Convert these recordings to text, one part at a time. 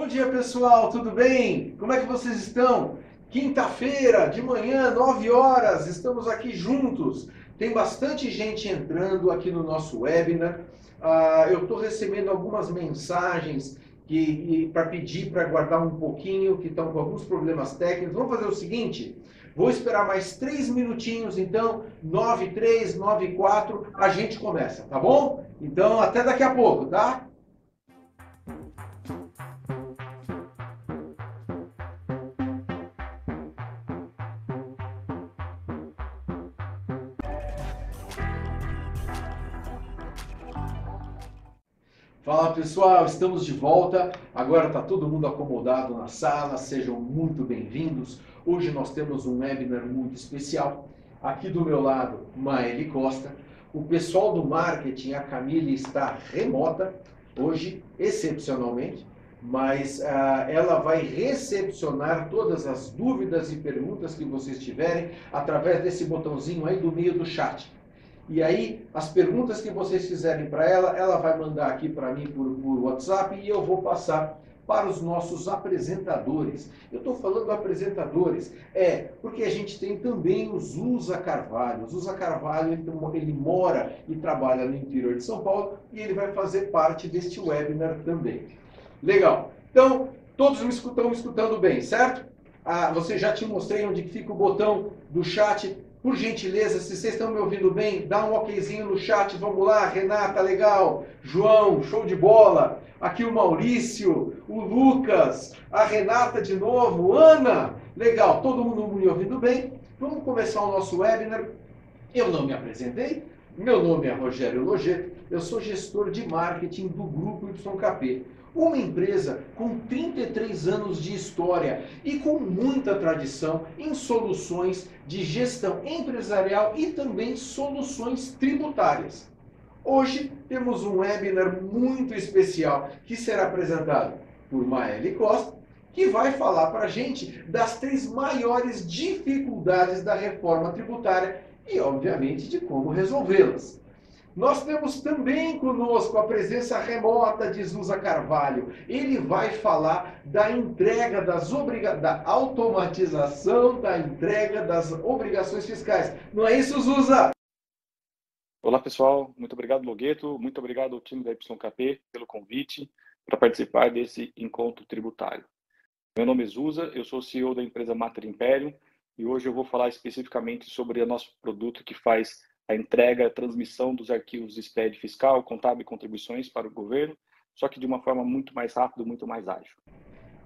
Bom dia, pessoal, tudo bem? Como é que vocês estão? Quinta-feira, de manhã, 9 horas, estamos aqui juntos. Tem bastante gente entrando aqui no nosso webinar. Eu estou recebendo algumas mensagens para pedir para aguardar um pouquinho, que estão com alguns problemas técnicos. Vamos fazer o seguinte, vou esperar mais 3 minutinhos, então, 9:03, 9:04, a gente começa, tá bom? Então, até daqui a pouco, tá? Fala pessoal, estamos de volta. Agora está todo mundo acomodado na sala, sejam muito bem-vindos. Hoje nós temos um webinar muito especial. Aqui do meu lado, Maeli Costa. O pessoal do marketing, a Camille, está remota, hoje, excepcionalmente, mas ela vai recepcionar todas as dúvidas e perguntas que vocês tiverem através desse botãozinho aí do meio do chat. E aí, as perguntas que vocês fizerem para ela, ela vai mandar aqui para mim por WhatsApp e eu vou passar para os nossos apresentadores. Eu estou falando apresentadores, porque a gente tem também o Zusa Carvalho. O Zusa Carvalho, ele mora e trabalha no interior de São Paulo e ele vai fazer parte deste webinar também. Legal. Então, todos estão me escutando bem, certo? Você já te mostrei onde fica o botão do chat. Por gentileza, se vocês estão me ouvindo bem, dá um okzinho no chat. Vamos lá, Renata, legal. João, show de bola. Aqui o Maurício, o Lucas, a Renata de novo, Ana, legal. Todo mundo me ouvindo bem? Vamos começar o nosso webinar. Eu não me apresentei. Meu nome é Rogério Logeto. Eu sou gestor de marketing do Grupo YKP. Uma empresa com 33 anos de história e com muita tradição em soluções de gestão empresarial e também soluções tributárias. Hoje temos um webinar muito especial que será apresentado por Maeli Costa, que vai falar para a gente das 3 maiores dificuldades da reforma tributária e, obviamente, de como resolvê-las. Nós temos também conosco a presença remota de Zusa Carvalho. Ele vai falar da entrega da automatização da entrega das obrigações fiscais. Não é isso, Zusa? Olá, pessoal. Muito obrigado, Logeto. Muito obrigado ao time da YKP pelo convite para participar desse encontro tributário. Meu nome é Zusa, eu sou CEO da empresa Mater Imperium e hoje eu vou falar especificamente sobre o nosso produto que faz a entrega, a transmissão dos arquivos de SPED fiscal, contábil e contribuições para o governo, só que de uma forma muito mais rápida, muito mais ágil.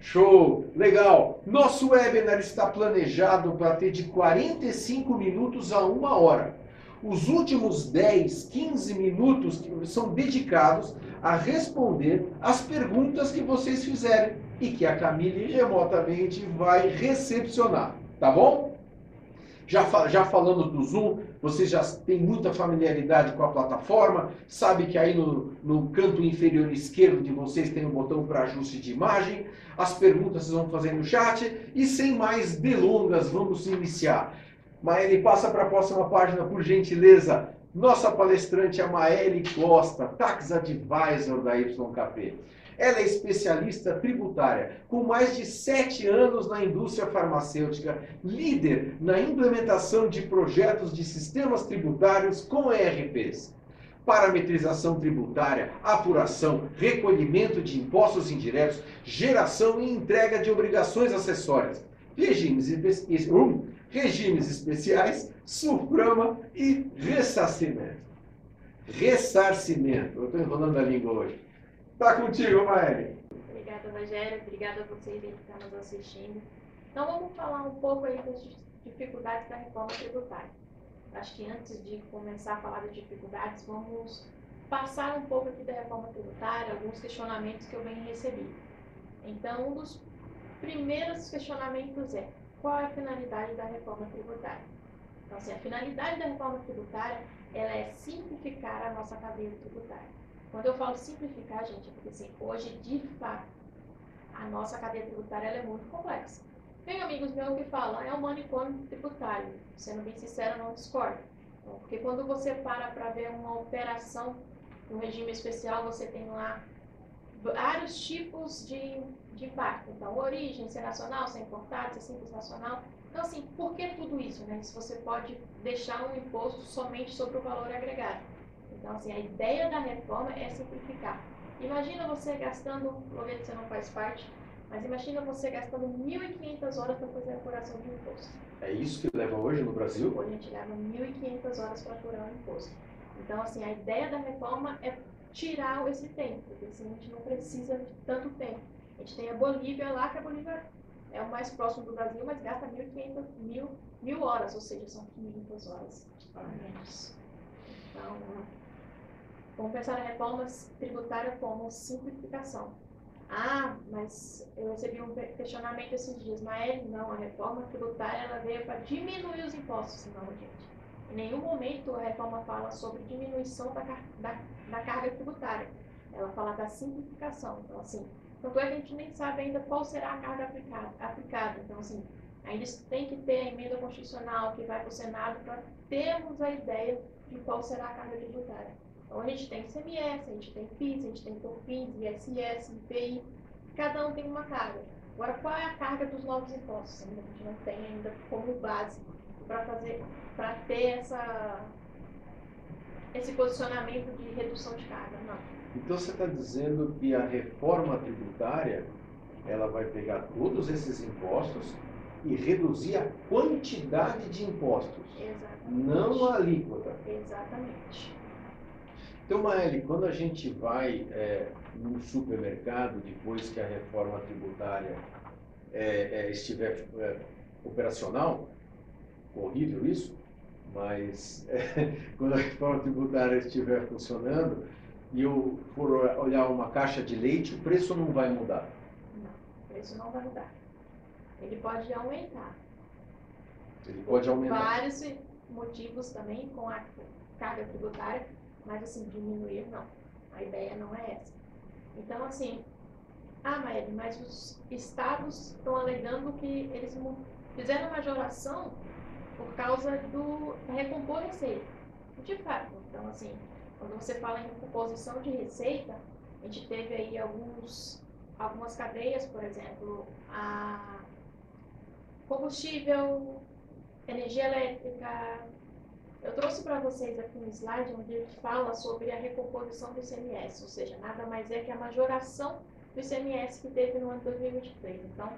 Show! Legal! Nosso webinar está planejado para ter de 45 minutos a 1 hora. Os últimos 10, 15 minutos são dedicados a responder as perguntas que vocês fizerem e que a Camille remotamente vai recepcionar, tá bom? Já falando do Zoom, vocês já têm muita familiaridade com a plataforma, sabe que aí no canto inferior esquerdo de vocês tem um botão para ajuste de imagem, as perguntas vocês vão fazer no chat e sem mais delongas, vamos iniciar. Maeli, passa para a próxima página, por gentileza. Nossa palestrante é a Maeli Costa, Tax Advisor da YKP. Ela é especialista tributária, com mais de 7 anos na indústria farmacêutica, líder na implementação de projetos de sistemas tributários com ERPs. Parametrização tributária, apuração, recolhimento de impostos indiretos, geração e entrega de obrigações acessórias, regimes especiais, SUPRAMA e ressarcimento. Ressarcimento. Eu estou enrolando a língua hoje. Tá contigo, Maeli. Obrigada, Rogério. Obrigada a vocês que estão nos assistindo. Então, vamos falar um pouco aí das dificuldades da reforma tributária. Acho que antes de começar a falar das dificuldades, vamos passar um pouco aqui da reforma tributária, alguns questionamentos que eu venho recebendo. Então, um dos primeiros questionamentos é: qual é a finalidade da reforma tributária? Então, assim, a finalidade da reforma tributária, ela é simplificar a nossa cadeia tributária. Quando eu falo simplificar, gente, é porque assim, hoje, de fato, a nossa cadeia tributária ela é muito complexa. Tem amigos meus que falam, é um manicômio tributário. Sendo bem sincero, não discordo. Então, porque quando você para ver uma operação no regime especial, você tem lá vários tipos de impacto. Então, origem, se é nacional, se é importado, se é simples nacional. Então, assim, por que tudo isso, né? Se você pode deixar um imposto somente sobre o valor agregado. Então, assim, a ideia da reforma é simplificar. Imagina você gastando, Loreto, você não faz parte, mas imagina você gastando 1.500 horas para fazer a apuração de um imposto. É isso que leva hoje no Brasil? Hoje a gente leva 1.500 horas para apurar o imposto. Então, assim, a ideia da reforma é tirar esse tempo, porque assim, a gente não precisa de tanto tempo. A gente tem a Bolívia lá, que a Bolívia é o mais próximo do Brasil, mas gasta 1.500 horas, ou seja, são 500 horas a menos. Então, vamos pensar na reforma tributária como simplificação. Ah, mas eu recebi um questionamento esses dias, mas não, a reforma tributária ela veio para diminuir os impostos, não, gente. Em nenhum momento a reforma fala sobre diminuição da carga tributária. Ela fala da simplificação. Então, assim, tanto é que a gente nem sabe ainda qual será a carga aplicada. Então, assim, ainda tem que ter a emenda constitucional que vai para o Senado para termos a ideia de qual será a carga tributária. Então, a gente tem ICMS, a gente tem PIS, a gente tem COFINS, ISS, IPI, cada um tem uma carga. Agora, qual é a carga dos novos impostos? A gente não tem ainda como base para ter esse posicionamento de redução de carga, não. Então você está dizendo que a reforma tributária ela vai pegar todos esses impostos e reduzir a quantidade de impostos, Exatamente. não a alíquota. Exatamente. Então, Maeli, quando a gente vai num supermercado, depois que a reforma tributária estiver operacional, horrível isso, mas quando a reforma tributária estiver funcionando e eu for olhar uma caixa de leite, o preço não vai mudar. Não, o preço não vai mudar. Ele pode aumentar. Ele pode aumentar. Vários motivos também com a carga tributária, mas assim, diminuir não. A ideia não é essa. Então, assim, Maeli, mas os estados estão alegando que eles fizeram majoração por causa da recompor receita. De fato, então, assim, quando você fala em recomposição de receita, a gente teve aí algumas cadeias, por exemplo, a combustível, energia elétrica. Eu trouxe para vocês aqui um slide onde ele fala sobre a recomposição do ICMS, ou seja, nada mais é que a majoração do ICMS que teve no ano 2023. Então,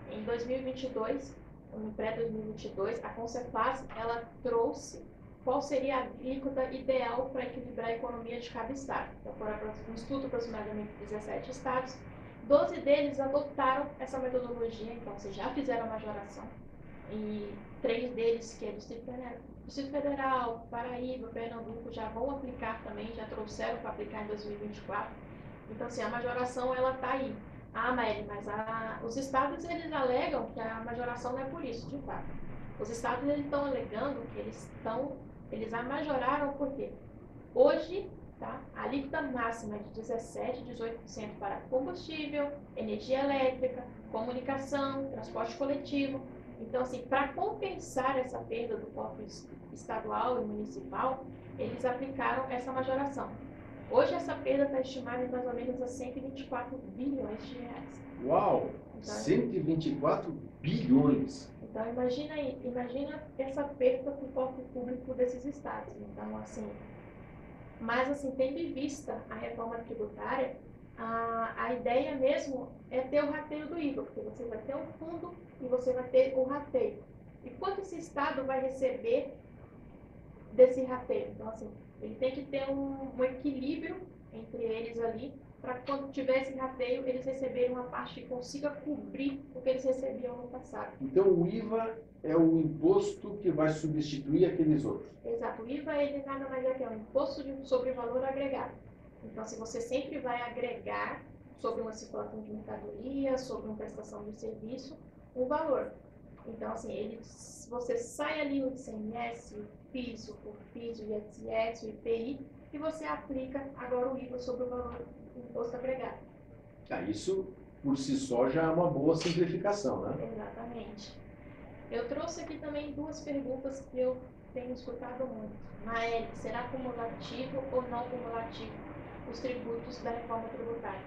em 2022, no pré-2022, a Concepaz, ela trouxe qual seria a alíquota ideal para equilibrar a economia de cada estado. Então, foram um estudo aproximadamente de 17 estados, 12 deles adotaram essa metodologia, então, vocês já fizeram a majoração, e 3 deles, que é Distrito Federal, Paraíba, Pernambuco, já vão aplicar também, já trouxeram para aplicar em 2024. Então, assim, a majoração, ela está aí. Maeli, mas os estados, eles alegam que a majoração não é por isso, de fato. Os estados, eles estão alegando que eles a majoraram porque hoje, tá, a alíquota máxima é de 17%, 18% para combustível, energia elétrica, comunicação, transporte coletivo. Então, assim, para compensar essa perda do cofre estadual e municipal, eles aplicaram essa majoração. Hoje essa perda está estimada em mais ou menos a 124 bilhões de reais. Uau! Então, 124 bilhões! Então imagina essa perda para o cofre público desses estados. Então, assim, mas assim, tendo em vista a reforma tributária, a ideia mesmo é ter o rateio do IVA, porque você vai ter um fundo e você vai ter o rateio. E quanto esse estado vai receber desse rateio? Então, assim, ele tem que ter um equilíbrio entre eles ali, para quando tiver esse rateio, eles receberem uma parte que consiga cobrir o que eles recebiam no passado. Então, o IVA é o imposto que vai substituir aqueles outros. Exato. O IVA, ele nada mais é que um imposto sobre valor agregado. Então, se você sempre vai agregar sobre uma circulação de mercadoria, sobre uma prestação de serviço, um valor. Então, assim, você sai ali o ICMS, o PIS, o COFINS, o ISS, o IPI, e você aplica agora o IVA sobre o valor do imposto agregado. Isso, por si só, já é uma boa simplificação, né? Exatamente. Eu trouxe aqui também 2 perguntas que eu tenho escutado muito. Maeli, será cumulativo ou não cumulativo os tributos da reforma tributária?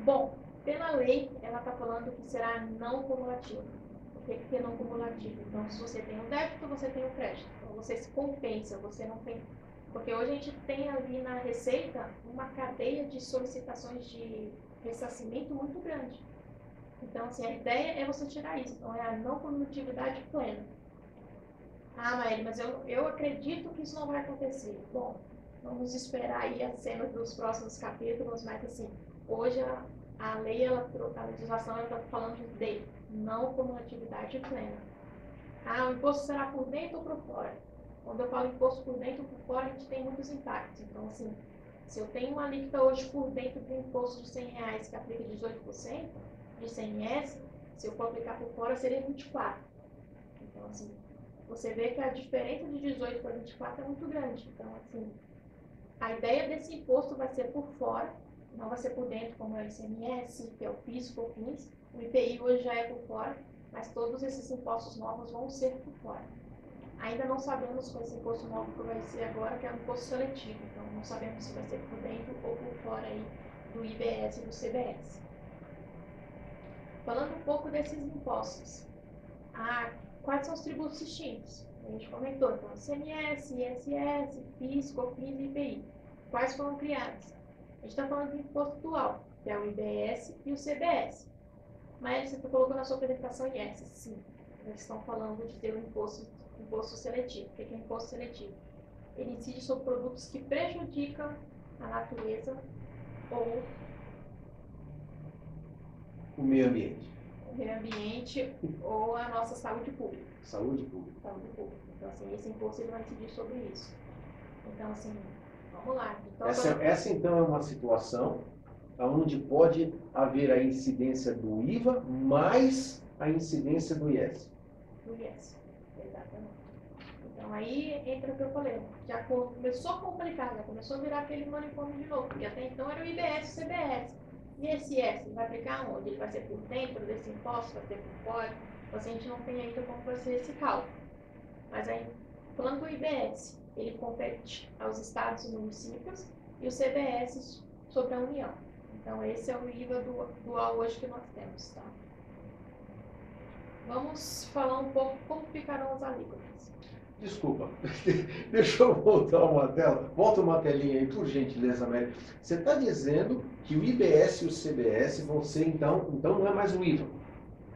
Bom, pela lei, ela está falando que será não cumulativo. Tem que ter não cumulativo. Então, se você tem um débito, você tem um crédito. Então, você se compensa, você não tem... Porque hoje a gente tem ali na Receita uma cadeia de solicitações de ressarcimento muito grande. Então, assim, a ideia é você tirar isso. Então, é a não cumulatividade plena. Ah, Maíra, mas eu acredito que isso não vai acontecer. Bom, vamos esperar aí as cenas dos próximos capítulos, mas, assim, hoje a lei, a legislação, está falando de não cumulatividade plena. Ah, o imposto será por dentro ou por fora? Quando eu falo imposto por dentro ou por fora, a gente tem muitos impactos. Então, assim, se eu tenho uma alíquota hoje por dentro do imposto de R$100 que aplica 18% de ICMS, se eu for aplicar por fora, seria 24%. Então, assim, você vê que a diferença de 18 para 24 é muito grande. Então, assim, a ideia desse imposto vai ser por fora, não vai ser por dentro, como é o ICMS, que é o PIS, COFINS. O IPI hoje já é por fora, mas todos esses impostos novos vão ser por fora. Ainda não sabemos qual esse imposto novo que vai ser agora, que é um imposto seletivo. Então, não sabemos se vai ser por dentro ou por fora aí do IBS e do CBS. Falando um pouco desses impostos. Quais são os tributos extintos? A gente comentou, então, ICMS, ISS, PIS, COFINS e IPI. Quais foram criados? A gente está falando do imposto dual, que é o IBS e o CBS. Mas você colocou na sua apresentação IS, sim. Eles estão falando de ter um imposto seletivo. O que é imposto seletivo? Ele incide sobre produtos que prejudicam a natureza ou O meio ambiente. o meio ambiente ou a nossa saúde pública. Saúde pública. Saúde pública. Então, assim, esse imposto ele vai incidir sobre isso. Então, assim, vamos lá. Então, Essa então é uma situação onde pode haver a incidência do IVA mais a incidência do IS. Do IS, exatamente. Então aí entra o que eu falei, já começou a complicar, já começou a virar aquele manicômio de novo, porque até então era o IBS e o CBS. E esse IS, vai aplicar onde? Ele vai ser por dentro desse imposto, vai ser por fora? Então, assim, a gente não tem ainda como vai ser esse cálculo. Mas aí, falando do IBS, ele compete aos estados e municípios, e o CBS sobre a União. Então, esse é o IVA dual hoje que nós temos, tá? Vamos falar um pouco como ficarão as alíquotas. Desculpa, deixa eu voltar uma tela. Volta uma telinha aí, por gentileza, Mary. Você está dizendo que o IBS e o CBS vão ser, então não é mais o IVA.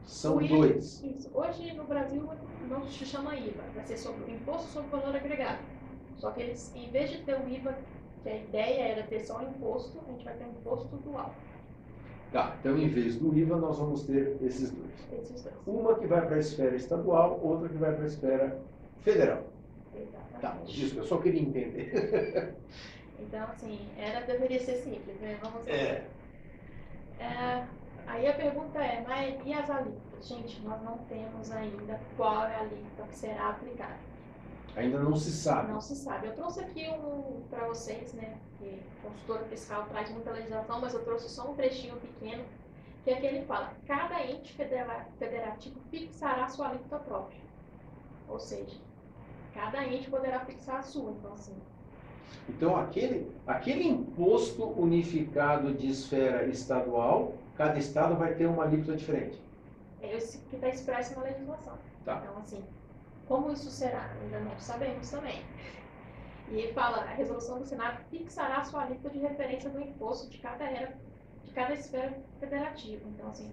São dois. Isso. Hoje no Brasil não se chama IVA, vai ser sobre o imposto sobre o valor agregado. Só que eles, em vez de ter o IVA, que a ideia era ter só o imposto, a gente vai ter um imposto dual. Tá, então em vez do IVA nós vamos ter esses dois. Esses dois. Uma que vai para a esfera estadual, outra que vai para a esfera federal. Exatamente. Tá, isso, eu só queria entender. Então, assim, deveria ser simples, né? Vamos ver. Aí a pergunta é, mas e as alíquotas? Gente, nós não temos ainda qual é a alíquota que será aplicada. Ainda não se sabe. Não se sabe. Eu trouxe aqui para vocês, né, que consultora fiscal traz muita legislação, mas eu trouxe só um trechinho pequeno, que é que ele fala, cada ente federativo fixará sua alíquota própria. Ou seja, cada ente poderá fixar a sua. Então, assim, Então, aquele imposto unificado de esfera estadual, cada estado vai ter uma alíquota diferente. é esse que está expresso na legislação. Tá. Então, assim, como isso será? Ainda não sabemos também. E ele fala, a resolução do Senado fixará sua alíquota de referência do imposto de cada esfera federativa. Então, assim,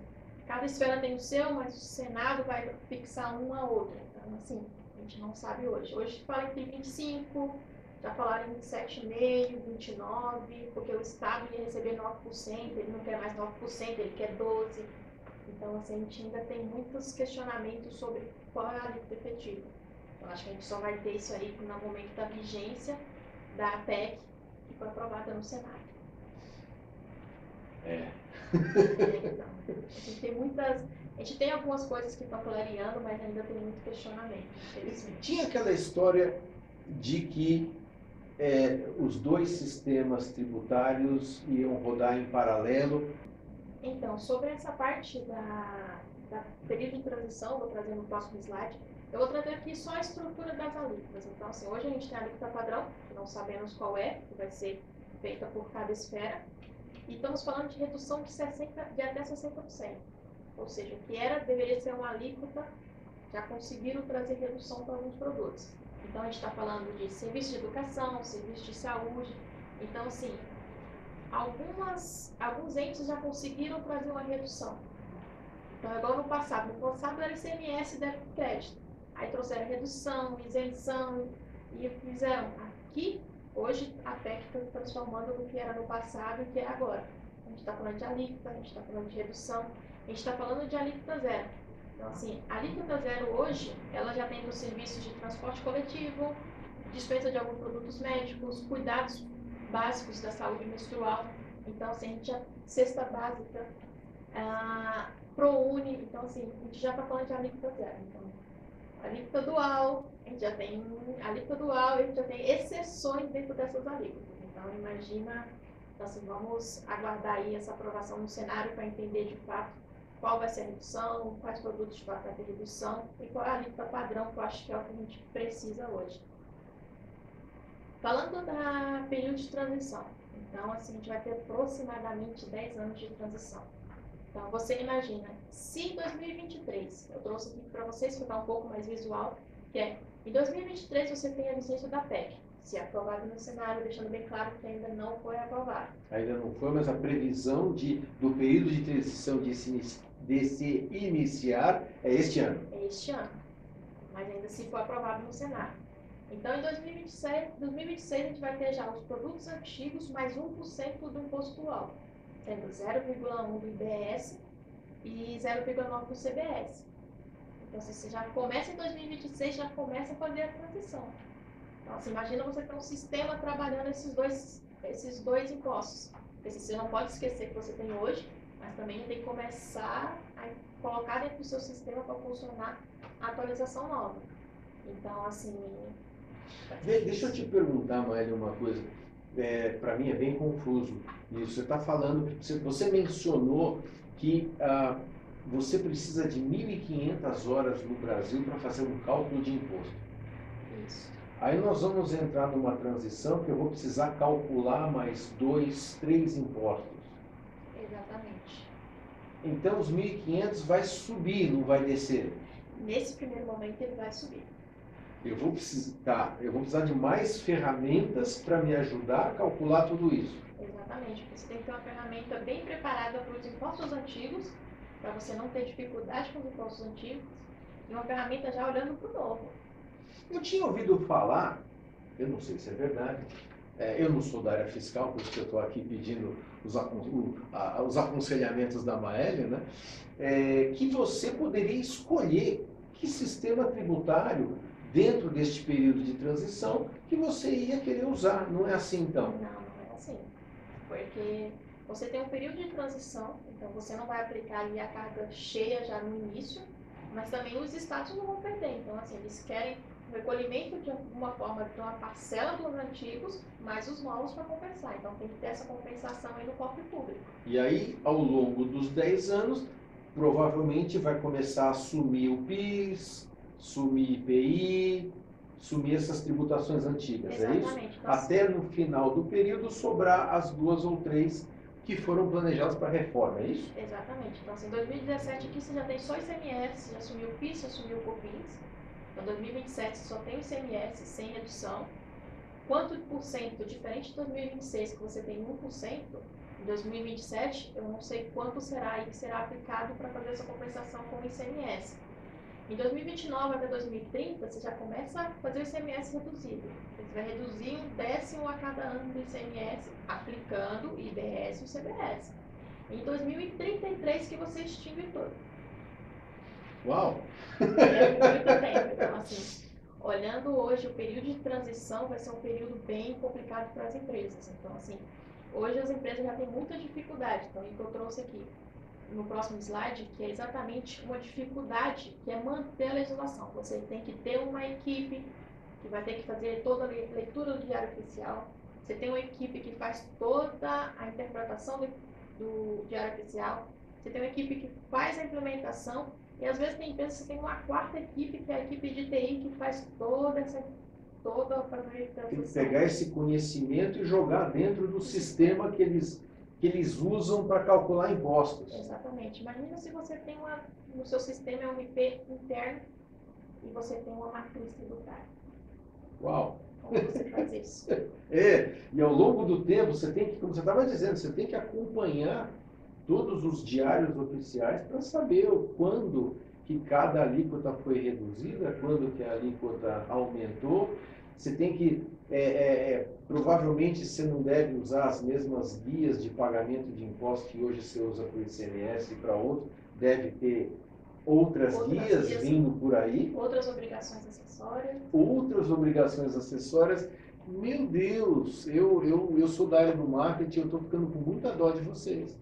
cada esfera tem o seu, mas o Senado vai fixar uma a outra. Então, assim, a gente não sabe hoje. Hoje fala entre 25%, já falaram em 7,5%, 29%, porque o Estado ia receber 9%, ele não quer mais 9%, ele quer 12%. Então, assim, a gente ainda tem muitos questionamentos sobre qual é a alíquota efetiva. Então, acho que a gente só vai ter isso aí no momento da vigência da PEC, que foi aprovada no Senado. Então, a gente tem algumas coisas que estão clareando, mas ainda tem muito questionamento, infelizmente. Tinha aquela história de que os dois sistemas tributários iam rodar em paralelo. Então, sobre essa parte da período de transição, vou trazer no próximo slide, eu vou trazer aqui só a estrutura das alíquotas. Então, assim, hoje a gente tem a alíquota padrão, que não sabemos qual é, que vai ser feita por cada esfera. E estamos falando de redução de até 60%. Ou seja, o que deveria ser uma alíquota, já conseguiram trazer redução para alguns produtos. Então, a gente está falando de serviço de educação, serviço de saúde. Então, assim, alguns entes já conseguiram trazer uma redução. Então, igual no passado. No passado era ICMS e débito de crédito. Aí trouxeram redução, isenção e fizeram. Aqui, hoje, a PEC está transformando no que era no passado e o que é agora. A gente está falando de alíquota, a gente está falando de redução, a gente está falando de alíquota zero. Então, assim, a alíquota zero hoje, ela já tem para os serviços de transporte coletivo, dispensa de alguns produtos médicos, cuidados básicos da saúde menstrual. Então, assim, a gente já, cesta básica, ProUni, então, assim, a gente já está falando de alíquota zero. Então, alíquota dual, a gente já tem alíquota dual, a gente já tem exceções dentro dessas alíquotas. Então, imagina, então, assim, vamos aguardar aí essa aprovação no Senado para entender de fato qual vai ser a redução, quais produtos de fato vai ter redução e qual é a alíquota padrão, que eu acho que é o que a gente precisa hoje. Falando da período de transição, então, assim, a gente vai ter aproximadamente 10 anos de transição. Então, você imagina, se em 2023, eu trouxe aqui para vocês ficar um pouco mais visual, que é, em 2023 você tem a vigência da PEC, se aprovado no Senado, deixando bem claro que ainda não foi aprovado. Ainda não foi, mas a previsão do período de transição de se iniciar é este ano. É este ano, mas ainda se for aprovado no Senado. Então, em 2026 a gente vai ter já os produtos antigos mais 1% do imposto alto, sendo 0,1% do IBS e 0,9% do CBS. Então, se você já começa em 2026, já começa a fazer a transição. Então, assim, imagina você ter um sistema trabalhando esses dois impostos. Porque você não pode esquecer que você tem hoje, mas também tem que começar a colocar dentro do seu sistema para funcionar a atualização nova. Então, assim... Deixa eu te perguntar, Maília, uma coisa. Para mim é bem confuso isso. Você está falando, você mencionou que você precisa de 1.500 horas no Brasil para fazer um cálculo de imposto. Isso. Aí nós vamos entrar numa transição que eu vou precisar calcular mais 2, 3 impostos. Exatamente. Então os 1.500 vai subir, não vai descer? Nesse primeiro momento ele vai subir. Eu vou precisar de mais ferramentas para me ajudar a calcular tudo isso. Exatamente. Você tem que ter uma ferramenta bem preparada para os impostos antigos, para você não ter dificuldade com os impostos antigos, e uma ferramenta já olhando para o novo. Eu tinha ouvido falar, eu não sei se é verdade, eu não sou da área fiscal, por isso que eu estou aqui pedindo os aconselhamentos da Maélia, né? Que você poderia escolher que sistema tributário, dentro deste período de transição, que você ia querer usar. Não é assim, então? Não é assim. Porque você tem um período de transição, então você não vai aplicar ali a carga cheia já no início, mas também os estados não vão perder. Então, assim, eles querem o recolhimento de alguma forma de uma parcela dos antigos, mais os novos para compensar. Então, tem que ter essa compensação aí no cofre público. E aí, ao longo dos 10 anos, provavelmente vai começar a sumir o PIS, sumir IPI, sumir essas tributações antigas, Exatamente. É isso? Então, até no final do período sobrar as 2 ou 3 que foram planejadas para a reforma, é isso? Exatamente. Então, assim, em 2017 aqui você já tem só ICMS, já assumiu o PIS, já assumiu o COFINS. Então, em 2027 só tem o ICMS sem redução. Quanto por cento, diferente de 2026, que você tem 1%, em 2027, eu não sei quanto será aí que será aplicado para fazer essa compensação com o ICMS. Em 2029 até 2030, você já começa a fazer o ICMS reduzido. Você vai reduzir 1/10 a cada ano do ICMS, aplicando o IBS e o CBS. Em 2033 que você extingue todo. Uau! É muito tempo. Então, assim, olhando hoje, o período de transição vai ser um período bem complicado para as empresas. Então, assim, hoje as empresas já têm muita dificuldade. Então, o que eu trouxe aqui no próximo slide, que é exatamente uma dificuldade, que é manter a legislação. Você tem que ter uma equipe que vai ter que fazer toda a leitura do diário oficial. Você tem uma equipe que faz toda a interpretação do diário oficial. Você tem uma equipe que faz a implementação. E às vezes tem empresas que tem uma quarta equipe, que é a equipe de TI, que faz toda a Tem que pegar esse conhecimento e jogar dentro do sistema que eles que eles usam para calcular impostos. Exatamente. Imagina se você tem no seu sistema é um IP interno e você tem uma matriz tributária. Uau! Como você faz isso? E ao longo do tempo, você tem que, como você estava dizendo, você tem que acompanhar todos os diários oficiais para saber quando que cada alíquota foi reduzida, quando que a alíquota aumentou. Você tem que, provavelmente, você não deve usar as mesmas guias de pagamento de impostos que hoje você usa para o ICMS e para outro. Deve ter outras guias vindo por aí. Outras obrigações acessórias. Outras obrigações acessórias. Meu Deus, eu sou da área do marketing, eu estou ficando com muita dó de vocês.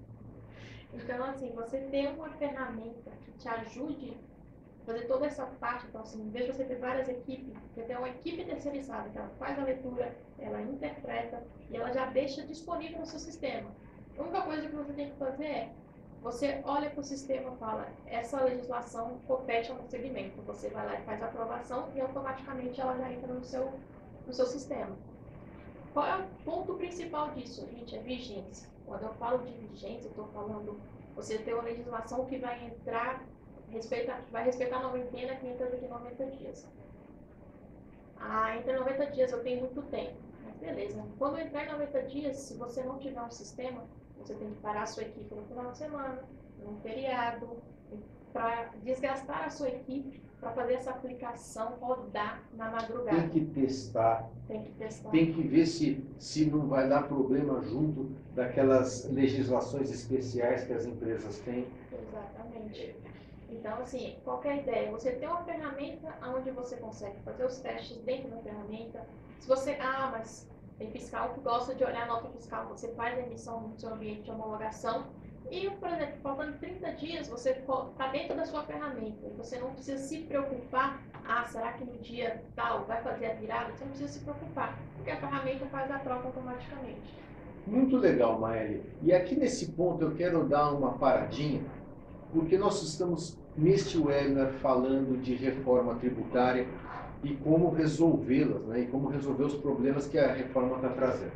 Então, assim, você ter uma ferramenta que te ajude a fazer toda essa parte, então, assim, em vez de você ter várias equipes, você tem uma equipe terceirizada, que ela faz a leitura, ela interpreta e ela já deixa disponível no seu sistema. A única coisa que você tem que fazer é, você olha para o sistema e fala, essa legislação compete ao meu segmento. Você vai lá e faz a aprovação e automaticamente ela já entra no seu sistema. Qual é o ponto principal disso, gente? É vigência. Quando eu falo de vigência, eu estou falando, você tem uma legislação que vai entrar, vai respeitar a noventena que entra daqui 90 dias. Entre 90 dias eu tenho muito tempo, mas beleza. Quando entrar em 90 dias, se você não tiver um sistema, você tem que parar a sua equipe no final de semana, num feriado, para desgastar a sua equipe, para fazer essa aplicação rodar na madrugada. Tem que testar. Tem que testar. Tem que ver se não vai dar problema junto daquelas legislações especiais que as empresas têm. Exatamente. Então, assim, qualquer ideia, você tem uma ferramenta onde você consegue fazer os testes dentro da ferramenta. Se você, mas tem fiscal que gosta de olhar a nota fiscal, você faz a emissão no seu ambiente de homologação e, por exemplo, faltando 30 dias, você está dentro da sua ferramenta e você não precisa se preocupar, será que no dia tal vai fazer a virada? Você não precisa se preocupar, porque a ferramenta faz a troca automaticamente. Muito legal, Maeli. E aqui nesse ponto eu quero dar uma paradinha, porque nós estamos neste webinar falando de reforma tributária e como resolvê-las, né? E como resolver os problemas que a reforma está trazendo.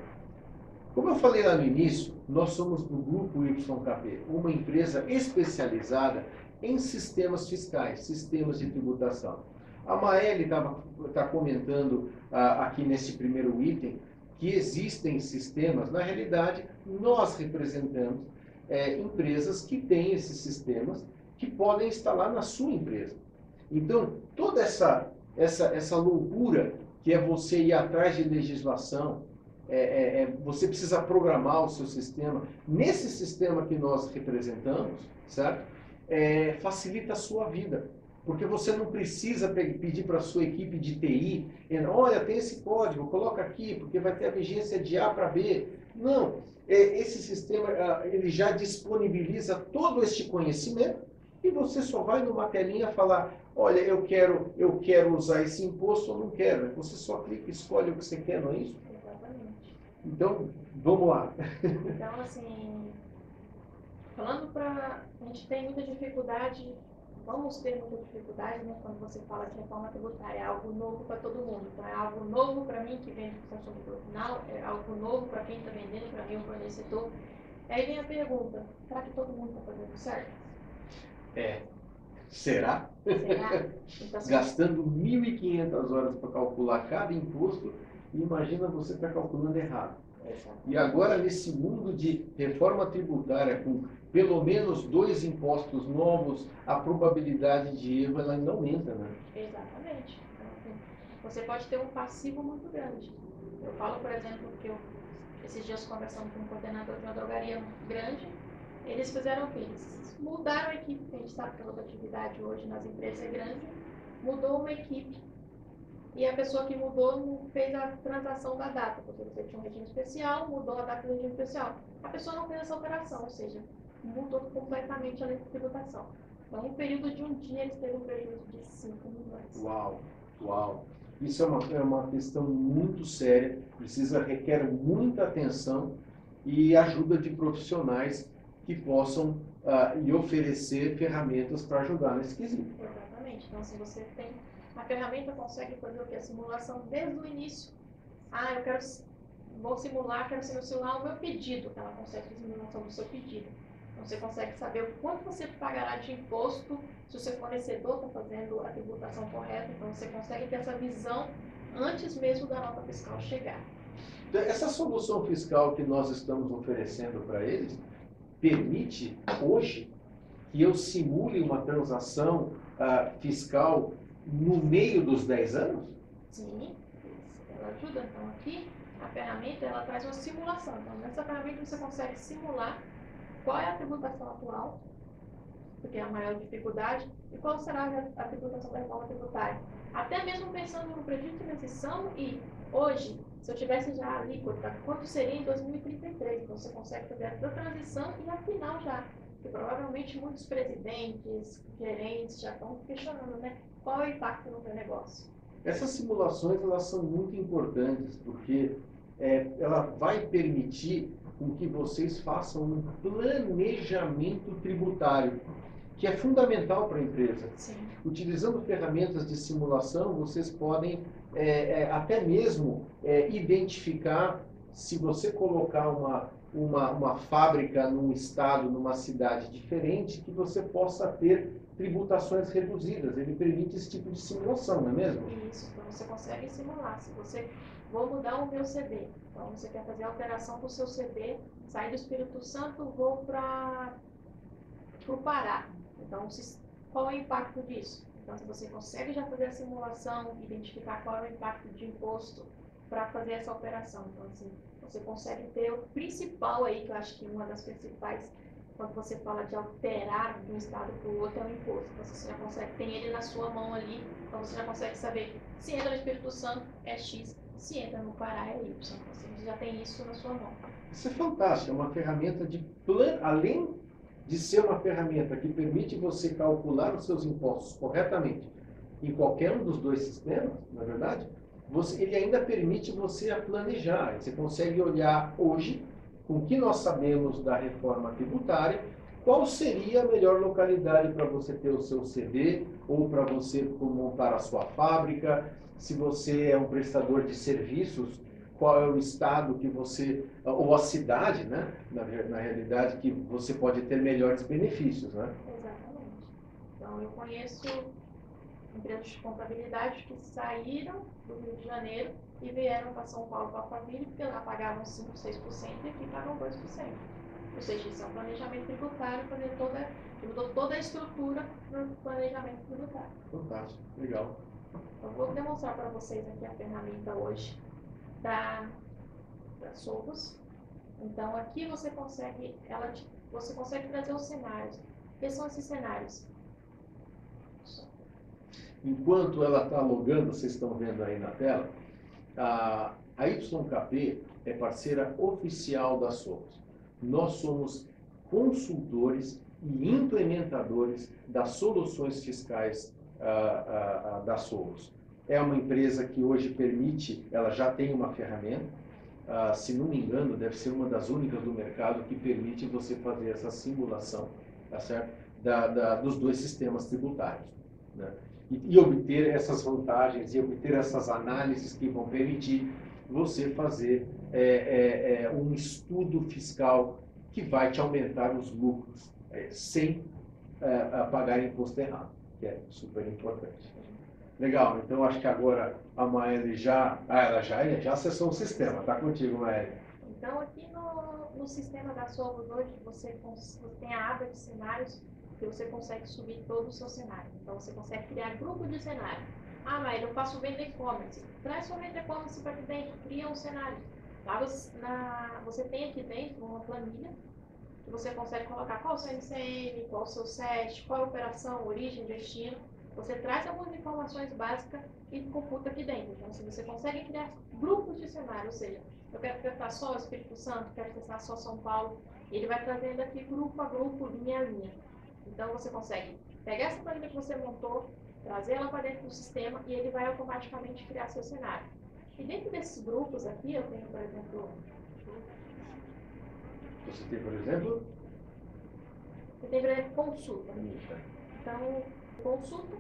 Como eu falei lá no início, nós somos do Grupo YKP, uma empresa especializada em sistemas fiscais, sistemas de tributação. A Maeli está comentando aqui nesse primeiro item que existem sistemas, na realidade, nós representamos empresas que têm esses sistemas que podem instalar na sua empresa. Então, toda essa loucura que é você ir atrás de legislação, você precisa programar o seu sistema. Nesse sistema que nós representamos, certo? Facilita a sua vida. Porque você não precisa pedir para a sua equipe de TI, olha, tem esse código, coloca aqui, porque vai ter a vigência de A para B. Não, esse sistema ele já disponibiliza todo este conhecimento e você só vai numa telinha falar, olha, eu quero usar esse imposto ou não quero. Você só clica e escolhe o que você quer, não é isso? Exatamente. Então, vamos lá. Então, assim, falando para... A gente tem muita dificuldade, vamos ter muita dificuldade, né? Quando você fala de reforma tributária, é algo novo para todo mundo. Então, é algo novo para mim que vende para o consumidor final, é algo novo para quem está vendendo, para mim, o fornecedor. Aí vem a pergunta, será que todo mundo está fazendo certo? Será? Será? Então, Gastando 1.500 horas para calcular cada imposto, e imagina você estar calculando errado. E agora, nesse mundo de reforma tributária, com pelo menos 2 impostos novos, a probabilidade de erro ela ainda aumenta, né? Exatamente. Então, você pode ter um passivo muito grande. Eu falo, por exemplo, que esses dias conversando com um coordenador de uma drogaria grande, eles fizeram o quê? Eles mudaram a equipe, a gente sabe que a rotatividade hoje nas empresas é grande, mudou uma equipe. E a pessoa que mudou não fez a transação da data, porque você tinha um regime especial, mudou a data do regime especial. A pessoa não fez essa operação, ou seja, mudou completamente a lei de tributação. Então, em um período de um dia, eles teve um prejuízo de 5 milhões. Uau! Isso é uma questão muito séria, requer muita atenção e ajuda de profissionais que possam lhe oferecer ferramentas para ajudar nesse quesito. Exatamente. Então, se você tem... A ferramenta consegue fazer o que? A simulação desde o início. Eu quero vou simular, quero simular o meu pedido. Ela consegue fazer a simulação do seu pedido. Então, você consegue saber o quanto você pagará de imposto se o seu fornecedor está fazendo a tributação correta. Então, você consegue ter essa visão antes mesmo da nota fiscal chegar. Essa solução fiscal que nós estamos oferecendo para eles permite, hoje, que eu simule uma transação fiscal no meio dos 10 anos? Sim, ela ajuda. Então, aqui, a ferramenta, ela traz uma simulação. Então, nessa ferramenta, você consegue simular qual é a tributação atual, porque é a maior dificuldade, e qual será a tributação da reforma tributária. Até mesmo pensando no prejuízo de transição e, hoje, se eu tivesse já a alíquota, quanto seria em 2033? Então, você consegue fazer a transição e a final já. Porque provavelmente muitos presidentes, gerentes já estão questionando, né? Qual é o impacto no meu negócio? Essas simulações, elas são muito importantes, porque ela vai permitir com que vocês façam um planejamento tributário, que é fundamental para a empresa. Sim. Utilizando ferramentas de simulação, vocês podem até mesmo identificar, se você colocar uma fábrica num estado, numa cidade diferente, que você possa ter tributações reduzidas. Ele permite esse tipo de simulação, não é mesmo? Isso, então você consegue simular. Se você, vou mudar o meu CD, então você quer fazer a alteração do seu CD, sair do Espírito Santo, vou para o Pará. Então, qual é o impacto disso? Então, se você consegue já fazer a simulação, identificar qual é o impacto de imposto para fazer essa operação. Então, assim, você consegue ter o principal aí, que eu acho que uma das principais, quando você fala de alterar de um estado para o outro, é o imposto. Então, você já consegue, tem ele na sua mão ali, então você já consegue saber se entra no Espírito Santo é X, se entra no Pará é Y. Então, você já tem isso na sua mão. Isso é fantástico, é uma ferramenta de plano, além de ser uma ferramenta que permite você calcular os seus impostos corretamente em qualquer um dos dois sistemas, na verdade, ele ainda permite você a planejar. Você consegue olhar hoje, com o que nós sabemos da reforma tributária, qual seria a melhor localidade para você ter o seu CD, ou para você montar a sua fábrica, se você é um prestador de serviços, qual é o estado que você, ou a cidade, né, na realidade, que você pode ter melhores benefícios, né? Exatamente. Então, eu conheço empresas de contabilidade que saíram do Rio de Janeiro e vieram para São Paulo, para Alphaville, porque lá pagavam 5%, 6% e aqui pagam 2%. Ou seja, isso é um planejamento tributário, mudou toda a estrutura do planejamento tributário. Fantástico, legal. Eu vou demonstrar para vocês aqui a ferramenta hoje da Sovos. Então, aqui você consegue trazer os cenários. O que são esses cenários? Enquanto ela está logando, vocês estão vendo aí na tela, a YKP é parceira oficial da Sovos. Nós somos consultores e implementadores das soluções fiscais da Sovos. É uma empresa que hoje permite, ela já tem uma ferramenta, se não me engano, deve ser uma das únicas do mercado que permite você fazer essa simulação, tá certo? Dos dois sistemas tributários, né? E obter essas vantagens, e obter essas análises que vão permitir você fazer um estudo fiscal que vai te aumentar os lucros, sem pagar imposto errado, que é super importante. Legal, então acho que agora a Maeli ela já acessou o sistema. Está contigo, Maeli. Então, aqui no sistema da Sovos hoje, você tem a aba de cenários, que você consegue subir todo o seu cenário. Então, você consegue criar grupo de cenário. Ah, Maeli, eu faço venda e-commerce. Traz sua venda e-commerce para aqui dentro, cria um cenário. Lá você tem aqui dentro uma planilha, que você consegue colocar qual o seu NCM, qual o seu SET, qual a operação, origem, destino. Você traz algumas informações básicas e computa aqui dentro. Então, assim, você consegue criar grupos de cenário, ou seja, eu quero testar só o Espírito Santo, quero testar só São Paulo, e ele vai trazendo aqui grupo a grupo, linha a linha. Então, você consegue pegar essa planilha que você montou, trazer ela para dentro do sistema e ele vai automaticamente criar seu cenário. E dentro desses grupos aqui, eu tenho, por exemplo... Você tem, por exemplo? Eu tenho, por exemplo, consulta. Então, consulta,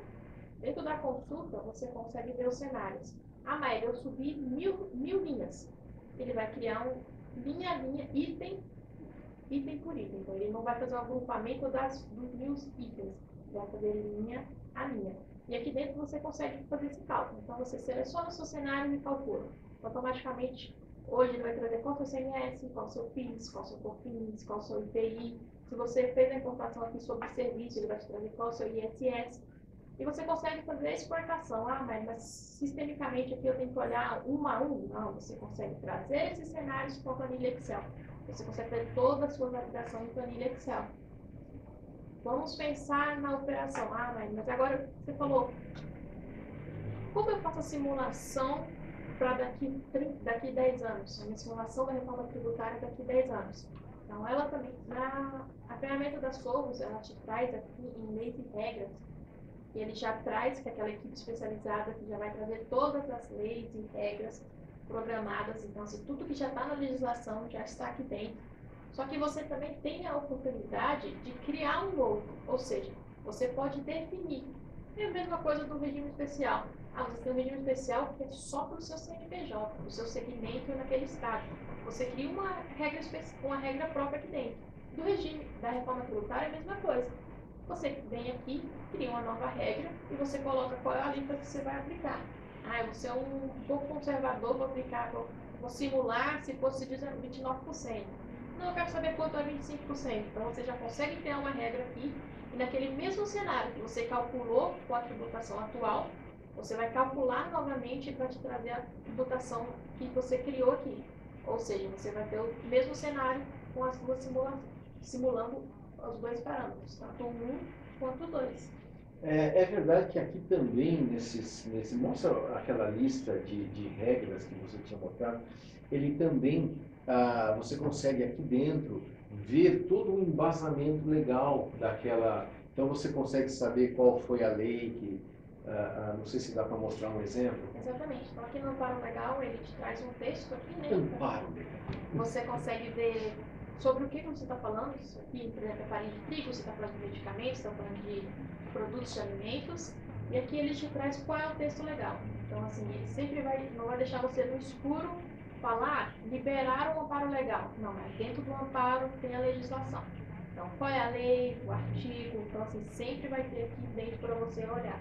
dentro da consulta você consegue ver os cenários. Ah, Maeli, eu subi mil linhas. ele vai criar um linha a linha, item por item. Então, ele não vai fazer um agrupamento dos 1000 itens, vai fazer linha a linha. E aqui dentro você consegue fazer esse cálculo. Então, você seleciona o seu cenário e calcula. Automaticamente, hoje ele vai trazer qual é o seu CMS, qual é o seu PIS, qual é o seu COFINS, qual é o seu IPI. Se você fez a importação aqui sobre serviço, ele vai te trazer qual é o seu ISS. E você consegue fazer a exportação. Ah, mas sistemicamente aqui eu tenho que olhar um a um? Não, você consegue trazer esses cenários para a planilha Excel. Você consegue fazer toda a sua validação em planilha Excel. Vamos pensar na operação. Ah, mas agora você falou, como eu faço a simulação para daqui 10 anos? A minha simulação da reforma tributária daqui 10 anos. Então, ela também, a ferramenta da Solvos, ela te traz aqui em leis e regras, e ele já traz que aquela equipe especializada que já vai trazer todas as leis e regras programadas. Então, assim, tudo que já está na legislação já está aqui dentro. Só que você também tem a oportunidade de criar um novo, ou seja, você pode definir. É a mesma coisa do regime especial. Ah, você tem um regime especial que é só para o seu CNPJ, o seu segmento naquele estado. Você cria uma regra própria aqui dentro. Do regime da reforma tributária é a mesma coisa. Você vem aqui, cria uma nova regra e você coloca qual é a alíquota que você vai aplicar. Ah, você é um pouco conservador, vou aplicar, vou simular se fosse 29%. Não, eu quero saber quanto é 25%. Então você já consegue criar uma regra aqui e naquele mesmo cenário que você calculou com a tributação atual, você vai calcular novamente para te trazer a tributação que você criou aqui. Ou seja, você vai ter o mesmo cenário com as duas simulando os dois parâmetros, tanto o 1 quanto o 2. É verdade que aqui também, mostra aquela lista de regras que você tinha mostrado, ele também, você consegue aqui dentro ver todo o embasamento legal daquela. Então você consegue saber qual foi a lei que. Não sei se dá para mostrar um exemplo. Exatamente. Então aqui no Amparo Legal ele te traz um texto aqui, né? Amparo Legal. Você consegue ver sobre o que você está falando. Isso aqui, por exemplo, é farinha de trigo, você está falando de medicamentos, está falando de produtos de alimentos. E aqui ele te traz qual é o texto legal. Então assim, ele sempre não vai deixar você no escuro falar, liberar o amparo legal. Não, mas dentro do amparo tem a legislação. Então, qual é a lei, o artigo, então assim, sempre vai ter aqui dentro para você olhar.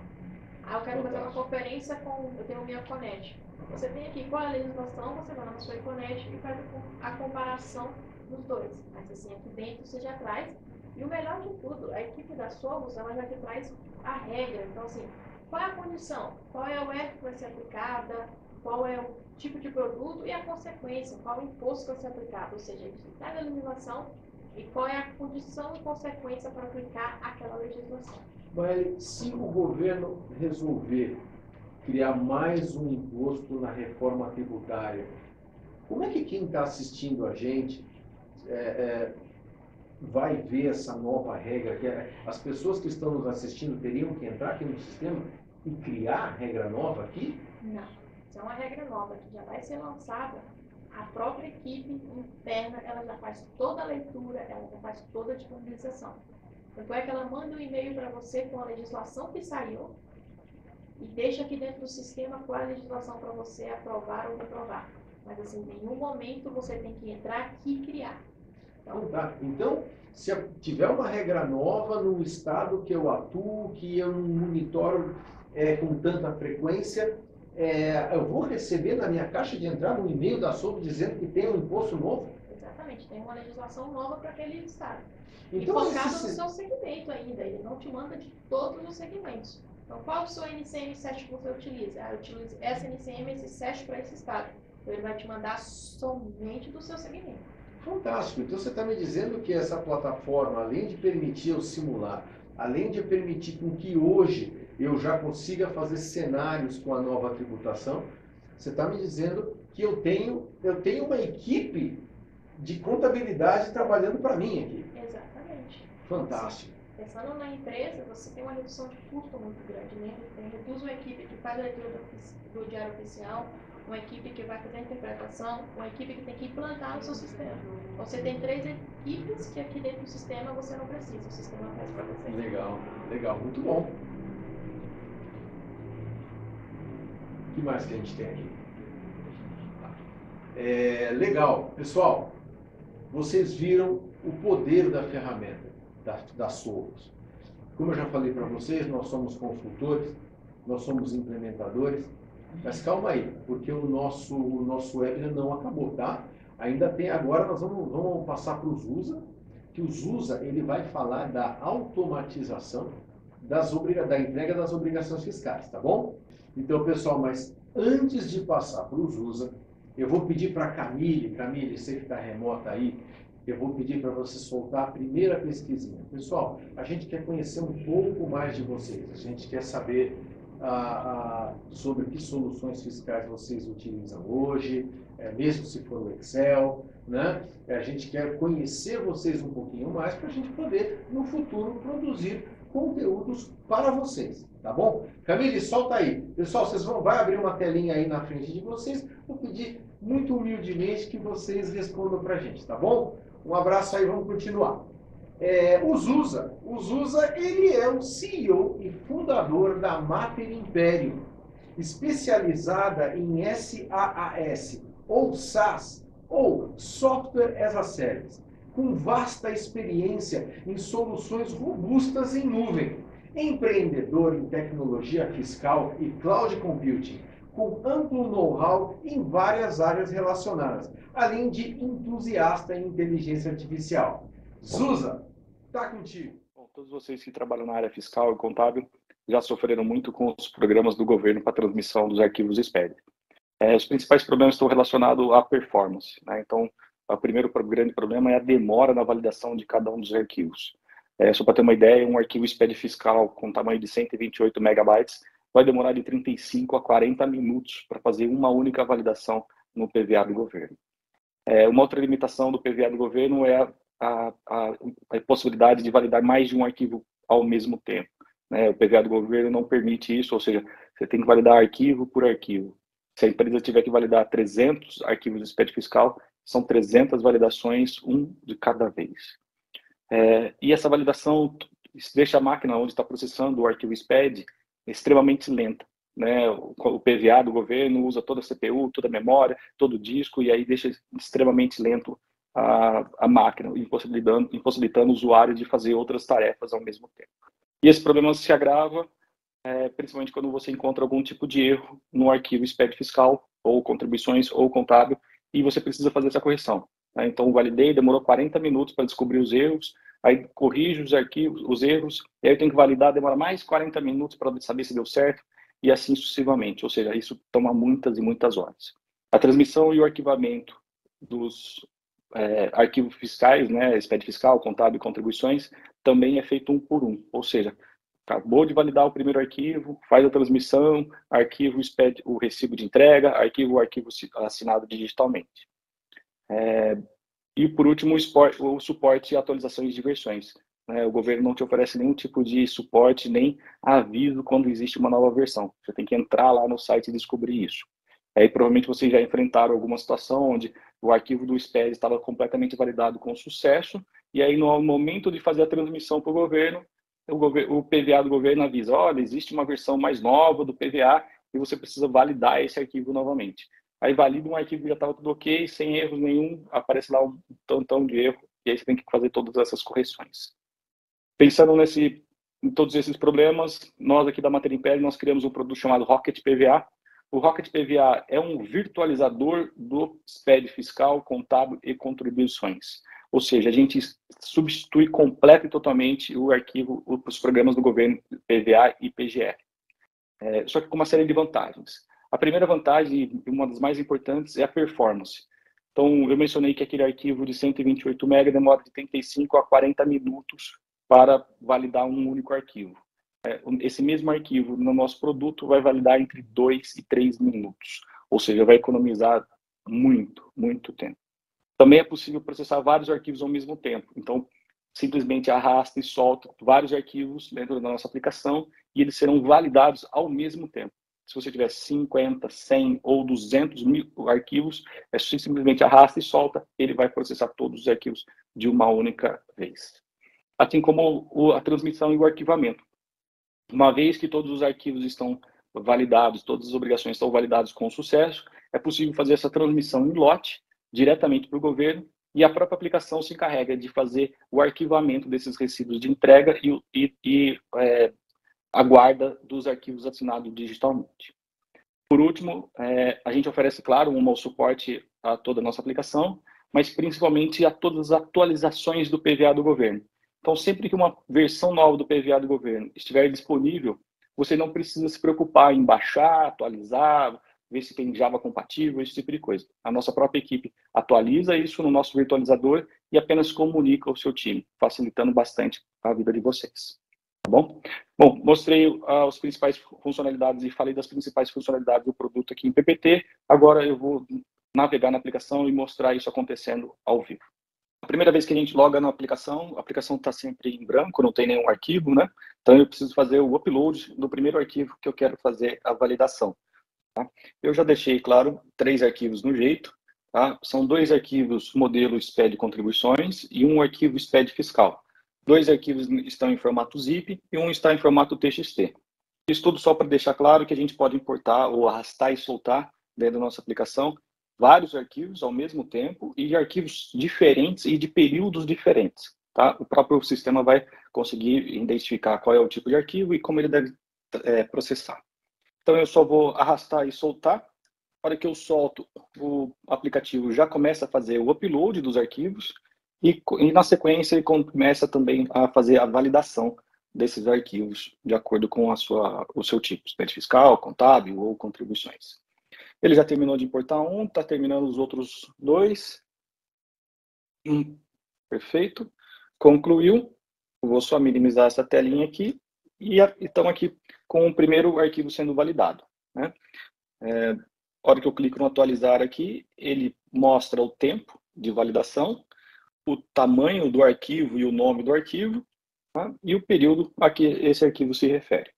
Ah, eu quero fazer uma conferência eu tenho minha Iconet. Você tem aqui qual é a legislação, você vai na sua Iconet e faz a comparação dos dois. Mas assim, aqui dentro você já traz. E o melhor de tudo, a equipe da Solvos, ela já te traz a regra. Então assim, qual é a condição? Qual é o EF que vai ser aplicada? Qual é o tipo de produto e a consequência? Qual é o imposto que vai ser aplicado? Ou seja, ele traz a legislação e qual é a condição e consequência para aplicar aquela legislação. Mas se o governo resolver criar mais um imposto na reforma tributária, como é que quem está assistindo a gente vai ver essa nova regra? As pessoas que estão nos assistindo teriam que entrar aqui no sistema e criar regra nova aqui? Não. Isso é uma regra nova que já vai ser lançada. A própria equipe interna, ela já faz toda a leitura, ela já faz toda a disponibilização. Tanto é que ela manda um e-mail para você com a legislação que saiu e deixa aqui dentro do sistema qual é a legislação para você aprovar ou reprovar. Mas assim, em nenhum momento você tem que entrar aqui e criar. Então, se tiver uma regra nova no estado que eu atuo, que eu não monitoro com tanta frequência, eu vou receber na minha caixa de entrada um e-mail da Solvos dizendo que tem um imposto novo? Exatamente, tem uma legislação nova para aquele estado. Então, e focado no seu segmento ainda, ele não te manda de todos os segmentos. Então, qual é o seu NCM 7 que você utiliza? Eu utilizo essa NCM, esse 7 para esse estado. Então, ele vai te mandar somente do seu segmento. Fantástico. Então, você está me dizendo que essa plataforma, além de permitir eu simular, além de permitir com que hoje eu já consiga fazer cenários com a nova tributação, você está me dizendo que eu tenho uma equipe de contabilidade trabalhando para mim aqui. Exatamente. Fantástico. Pensando na empresa, você tem uma redução de custo muito grande, né? Reduz uma equipe que faz a leitura do diário oficial, uma equipe que vai fazer a interpretação, uma equipe que tem que implantar no seu sistema. Você tem 3 equipes que aqui dentro do sistema você não precisa, o sistema faz para você. Legal, muito bom. O que mais que a gente tem aqui? Legal. Pessoal, vocês viram o poder da ferramenta, da Solos. Como eu já falei para vocês, nós somos consultores, nós somos implementadores, mas calma aí, porque o nosso webinar não acabou, tá? Ainda tem, agora nós vamos passar para o Zusa, que o Zusa ele vai falar da automatização da entrega das obrigações fiscais, tá bom? Então, pessoal, mas antes de passar para o Zusa, eu vou pedir para a Camille, você que está remota aí, eu vou pedir para você soltar a primeira pesquisinha. Pessoal, a gente quer conhecer um pouco mais de vocês, a gente quer saber sobre que soluções fiscais vocês utilizam hoje, mesmo se for o Excel, né? A gente quer conhecer vocês um pouquinho mais para a gente poder, no futuro, produzir conteúdos para vocês, tá bom? Camille, solta aí. Pessoal, vai abrir uma telinha aí na frente de vocês, vou pedir muito humildemente que vocês respondam para a gente, tá bom? Um abraço aí, vamos continuar. O Zusa, ele é o CEO e fundador da Mater Imperium, especializada em SaaS, ou SaaS, ou Software as a Service, com vasta experiência em soluções robustas em nuvem, empreendedor em tecnologia fiscal e cloud computing, com amplo know-how em várias áreas relacionadas, além de entusiasta em inteligência artificial. Zusa, tá contigo. Bom, todos vocês que trabalham na área fiscal e contábil já sofreram muito com os programas do governo para transmissão dos arquivos SPED. Os principais problemas estão relacionados à performance, né? Então, o primeiro grande problema é a demora na validação de cada um dos arquivos. Só para ter uma ideia, um arquivo SPED fiscal com tamanho de 128 megabytes vai demorar de 35 a 40 minutos para fazer uma única validação no PVA do governo. Uma outra limitação do PVA do governo é a possibilidade de validar mais de um arquivo ao mesmo tempo, né? O PVA do governo não permite isso, ou seja, você tem que validar arquivo por arquivo. Se a empresa tiver que validar 300 arquivos de SPED fiscal, são 300 validações, um de cada vez. E essa validação deixa a máquina onde está processando o arquivo SPED extremamente lenta, né? O PVA do governo usa toda a CPU, toda a memória, todo o disco, e aí deixa extremamente lento a máquina, impossibilitando o usuário de fazer outras tarefas ao mesmo tempo. E esse problema se agrava principalmente quando você encontra algum tipo de erro no arquivo SPED fiscal, ou contribuições, ou contábil, e você precisa fazer essa correção, né? Então, validei, demorou 40 minutos para descobrir os erros, aí corrijo os erros, e aí eu tenho que validar, demora mais 40 minutos para saber se deu certo, e assim sucessivamente, ou seja, isso toma muitas e muitas horas. A transmissão e o arquivamento dos arquivos fiscais, né, SPED fiscal, contábil e contribuições, também é feito um por um, ou seja, acabou de validar o primeiro arquivo, faz a transmissão, arquivo SPED, o recibo de entrega, o arquivo assinado digitalmente. E, por último, o suporte e atualizações de versões, né? O governo não te oferece nenhum tipo de suporte, nem aviso quando existe uma nova versão. Você tem que entrar lá no site e descobrir isso. Aí, provavelmente, vocês já enfrentaram alguma situação onde o arquivo do SPED estava completamente validado com sucesso, e aí, no momento de fazer a transmissão para o governo, o PVA do governo avisa, olha, existe uma versão mais nova do PVA e você precisa validar esse arquivo novamente. Aí valida um arquivo que já estava tudo ok, sem erro nenhum, aparece lá um tantão de erro, e aí você tem que fazer todas essas correções. Pensando em todos esses problemas, nós aqui da Mater Imperium, nós criamos um produto chamado Rocket PVA. O Rocket PVA é um virtualizador do SPED fiscal, contábil e contribuições. Ou seja, a gente substitui completa e totalmente o arquivo, os programas do governo PVA e PGR. Só que com uma série de vantagens. A primeira vantagem, e uma das mais importantes, é a performance. Então, eu mencionei que aquele arquivo de 128 MB demora de 35 a 40 minutos para validar um único arquivo. Esse mesmo arquivo no nosso produto vai validar entre 2 e 3 minutos. Ou seja, vai economizar muito, muito tempo. Também é possível processar vários arquivos ao mesmo tempo. Então, simplesmente arrasta e solta vários arquivos dentro da nossa aplicação e eles serão validados ao mesmo tempo. Se você tiver 50, 100 ou 200 mil arquivos, simplesmente arrasta e solta, ele vai processar todos os arquivos de uma única vez. Assim como a transmissão e o arquivamento. Uma vez que todos os arquivos estão validados, todas as obrigações estão validadas com sucesso, é possível fazer essa transmissão em lote, diretamente para o governo, e a própria aplicação se encarrega de fazer o arquivamento desses recibos de entrega e a guarda dos arquivos assinados digitalmente. Por último, a gente oferece, claro, um suporte a toda a nossa aplicação, mas principalmente a todas as atualizações do PVA do governo. Então, sempre que uma versão nova do PVA do governo estiver disponível, você não precisa se preocupar em baixar, atualizar, ver se tem Java compatível, esse tipo de coisa. A nossa própria equipe atualiza isso no nosso virtualizador e apenas comunica ao seu time, facilitando bastante a vida de vocês. Tá bom? Bom, mostrei as principais funcionalidades e falei das principais funcionalidades do produto aqui em PPT. Agora eu vou navegar na aplicação e mostrar isso acontecendo ao vivo. A primeira vez que a gente loga na aplicação, a aplicação está sempre em branco, não tem nenhum arquivo, né? Então eu preciso fazer o upload do primeiro arquivo que eu quero fazer a validação. Tá? Eu já deixei, claro, 3 arquivos no jeito. Tá? São 2 arquivos modelo SPED contribuições e um arquivo SPED fiscal. 2 arquivos estão em formato zip e um está em formato TXT. Isso tudo só para deixar claro que a gente pode importar ou arrastar e soltar dentro da nossa aplicação vários arquivos ao mesmo tempo e arquivos diferentes e de períodos diferentes. Tá? O próprio sistema vai conseguir identificar qual é o tipo de arquivo e como ele deve processar. Então eu só vou arrastar e soltar. Na hora que eu solto, o aplicativo já começa a fazer o upload dos arquivos e na sequência ele começa também a fazer a validação desses arquivos de acordo com o seu tipo, SPED fiscal, contábil ou contribuições. Ele já terminou de importar um, está terminando os outros 2. Perfeito. Concluiu. Eu vou só minimizar essa telinha aqui e estamos aqui com o primeiro arquivo sendo validado. Né? Na hora que eu clico no atualizar aqui, ele mostra o tempo de validação, o tamanho do arquivo e o nome do arquivo, tá? E o período a que esse arquivo se refere.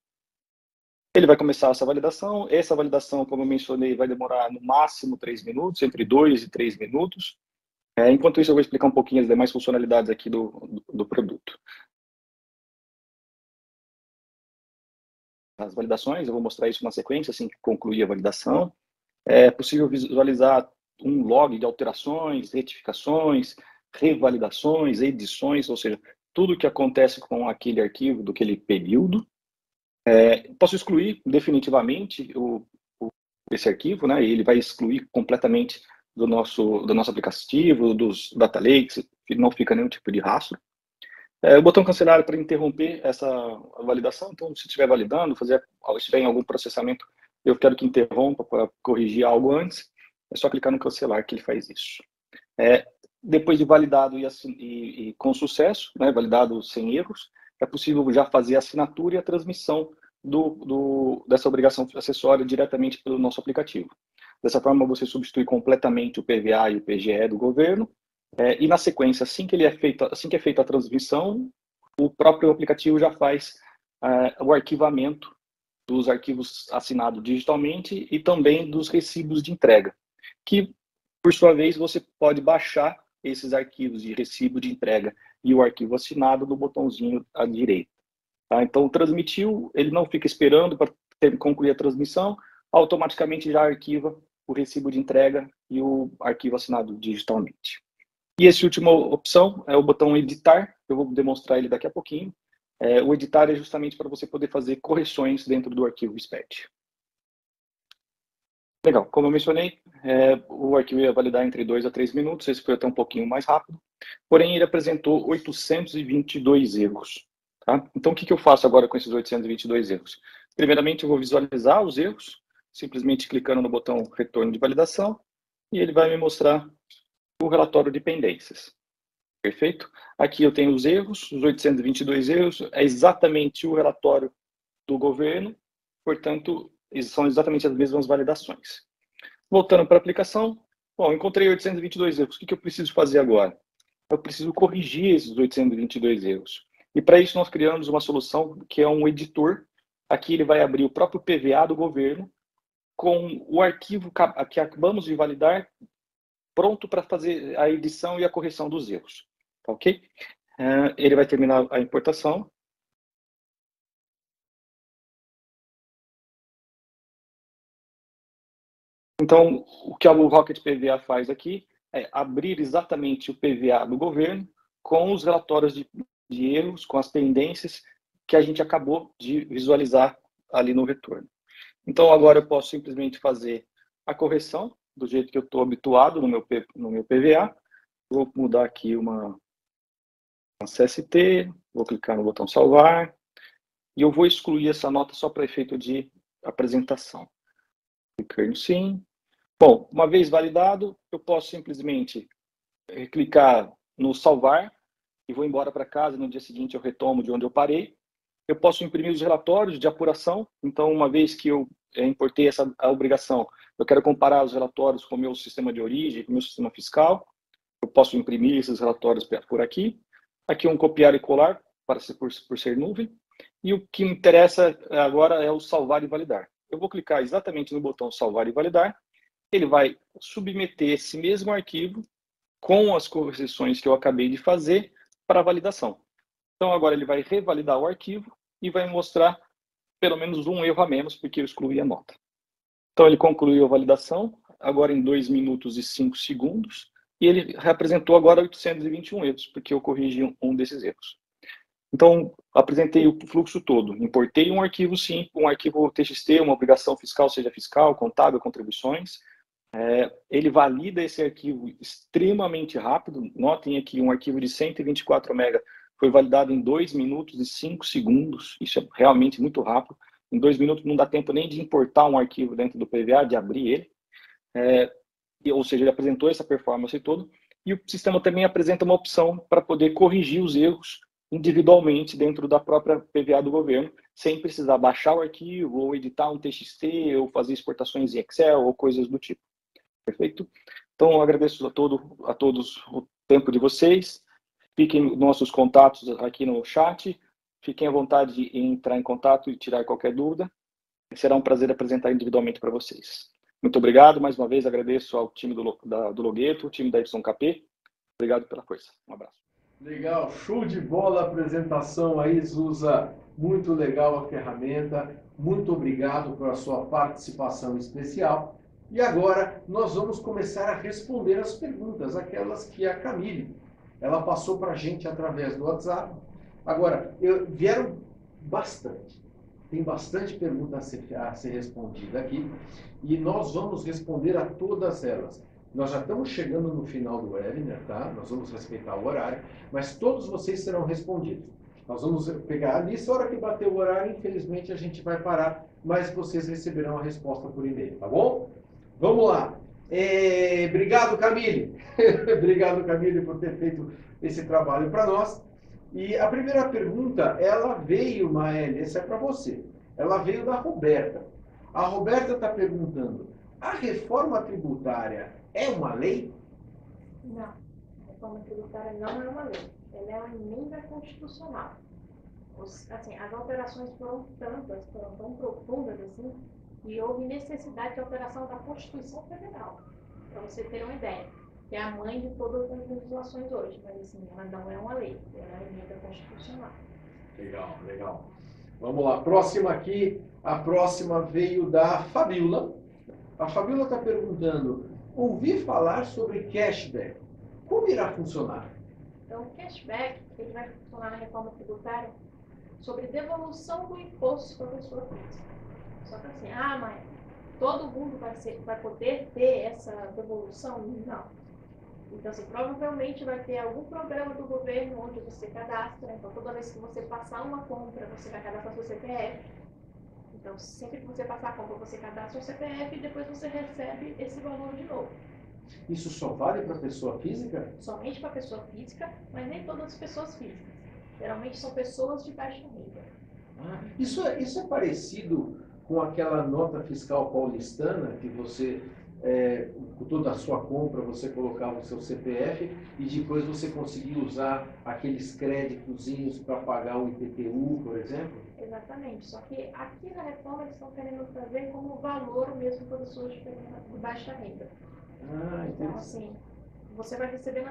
Ele vai começar essa validação. Essa validação, como eu mencionei, vai demorar no máximo 3 minutos, entre 2 e 3 minutos. Enquanto isso, eu vou explicar um pouquinho as demais funcionalidades aqui do produto. As validações, eu vou mostrar isso na sequência, assim que concluir a validação. É possível visualizar um log de alterações, retificações, revalidações, edições, ou seja, tudo que acontece com aquele arquivo, do aquele período. Posso excluir definitivamente esse arquivo, né? Ele vai excluir completamente do nosso aplicativo, dos data lakes, não fica nenhum tipo de rastro. O botão cancelar para interromper essa validação. Então, se estiver validando, se estiver em algum processamento, eu quero que interrompa para corrigir algo antes, é só clicar no cancelar que ele faz isso. Depois de validado e com sucesso, né, validado sem erros, é possível já fazer a assinatura e a transmissão dessa obrigação acessória diretamente pelo nosso aplicativo. Dessa forma, você substitui completamente o PVA e o PGE do governo, e na sequência, assim que é feita a transmissão, o próprio aplicativo já faz o arquivamento dos arquivos assinados digitalmente e também dos recibos de entrega, que, por sua vez, você pode baixar esses arquivos de recibo de entrega e o arquivo assinado no botãozinho à direita. Tá? Então, transmitiu, ele não fica esperando para concluir a transmissão, automaticamente já arquiva o recibo de entrega e o arquivo assinado digitalmente. E essa última opção é o botão editar, eu vou demonstrar ele daqui a pouquinho. O editar é justamente para você poder fazer correções dentro do arquivo SPED. Legal, como eu mencionei, o arquivo ia validar entre 2 a 3 minutos, esse foi até um pouquinho mais rápido, porém ele apresentou 822 erros. Tá? Então o que eu faço agora com esses 822 erros? Primeiramente eu vou visualizar os erros, simplesmente clicando no botão retorno de validação, e ele vai me mostrar o relatório de pendências. Perfeito? Aqui eu tenho os erros, os 822 erros, é exatamente o relatório do governo, portanto, são exatamente as mesmas validações. Voltando para a aplicação, bom, encontrei 822 erros, o que eu preciso fazer agora? Eu preciso corrigir esses 822 erros. E para isso nós criamos uma solução que é um editor. Aqui ele vai abrir o próprio PVA do governo com o arquivo que acabamos de validar pronto para fazer a edição e a correção dos erros. Tá, ok? Ele vai terminar a importação. Então, o que o Rocket PVA faz aqui é abrir exatamente o PVA do governo com os relatórios de erros, com as pendências que a gente acabou de visualizar ali no retorno. Então, agora eu posso simplesmente fazer a correção do jeito que eu estou habituado no meu PVA. Vou mudar aqui uma CST, vou clicar no botão salvar e eu vou excluir essa nota só para efeito de apresentação. Clicar no sim. Bom, uma vez validado, eu posso simplesmente clicar no salvar e vou embora para casa. No dia seguinte eu retomo de onde eu parei. Eu posso imprimir os relatórios de apuração. Então, uma vez que eu importei a obrigação, eu quero comparar os relatórios com o meu sistema de origem, com o meu sistema fiscal. Eu posso imprimir esses relatórios por aqui. Aqui um copiar e colar, por ser nuvem. E o que me interessa agora é o salvar e validar. Eu vou clicar exatamente no botão salvar e validar. Ele vai submeter esse mesmo arquivo com as correções que eu acabei de fazer para validação. Então, agora ele vai revalidar o arquivo e vai mostrar pelo menos um erro a menos, porque eu excluí a nota. Então, ele concluiu a validação, agora em 2 minutos e 5 segundos, e ele representou agora 821 erros, porque eu corrigi um desses erros. Então, apresentei o fluxo todo. Importei um arquivo sim, um arquivo TXT, uma obrigação fiscal, seja fiscal, contábil, contribuições. Ele valida esse arquivo extremamente rápido. Notem aqui, um arquivo de 124 MB foi validado em 2 minutos e 5 segundos. Isso é realmente muito rápido. Em 2 minutos não dá tempo nem de importar um arquivo dentro do PVA, de abrir ele. Ou seja, ele apresentou essa performance toda. E o sistema também apresenta uma opção para poder corrigir os erros individualmente dentro da própria PVA do governo, sem precisar baixar o arquivo, ou editar um TXT, ou fazer exportações em Excel, ou coisas do tipo. Perfeito? Então, eu agradeço a todos o tempo de vocês. Fiquem nossos contatos aqui no chat. Fiquem à vontade em entrar em contato e tirar qualquer dúvida. Será um prazer apresentar individualmente para vocês. Muito obrigado. Mais uma vez, agradeço ao time do Logueto, o time da YKP. Obrigado pela força. Um abraço. Legal, show de bola a apresentação aí, Zusa. Muito legal a ferramenta. Muito obrigado pela sua participação especial. E agora nós vamos começar a responder as perguntas, aquelas que a Camille, ela passou para a gente através do WhatsApp. Agora, vieram bastante. Tem bastante pergunta a ser respondida aqui e nós vamos responder a todas elas. Nós já estamos chegando no final do webinar, tá? Nós vamos respeitar o horário, mas todos vocês serão respondidos. Nós vamos pegar a lista, a hora que bater o horário, infelizmente a gente vai parar, mas vocês receberão a resposta por e-mail, tá bom? Vamos lá. Obrigado, Camille. Obrigado, Camille, por ter feito esse trabalho para nós. E a primeira pergunta, ela veio, Mael, essa é para você. Ela veio da Roberta. A Roberta está perguntando, a reforma tributária é uma lei? Não, a reforma tributária não é uma lei. Ela é uma emenda constitucional. Assim, as alterações foram tantas, foram tão profundas assim, e houve necessidade de alteração da Constituição Federal, para você ter uma ideia. Que é a mãe de todas as legislações hoje, mas assim, ela não é uma lei, ela é uma emenda constitucional. Legal, legal. Vamos lá, próxima aqui, a próxima veio da Fabiola. A Fabiola está perguntando, ouvi falar sobre cashback, como irá funcionar? Então, o cashback, ele vai funcionar na reforma tributária sobre devolução do imposto para a pessoa física. Só que assim, mas todo mundo vai poder ter essa devolução? Não. Então, assim, provavelmente vai ter algum programa do governo onde você cadastra. Então, toda vez que você passar uma compra, você vai cadastrar seu CPF. Então, sempre que você passar a compra, você cadastra o CPF e depois você recebe esse valor de novo. Isso só vale para pessoa física? Somente para pessoa física, mas nem todas as pessoas físicas. Geralmente são pessoas de baixa renda. Isso é parecido com aquela nota fiscal paulistana que você, com toda a sua compra, você colocava o seu CPF e depois você conseguia usar aqueles créditozinhos para pagar o IPTU, por exemplo? Exatamente, só que aqui na reforma eles estão querendo trazer como valor mesmo para pessoas de baixa renda. Então, assim, você vai receber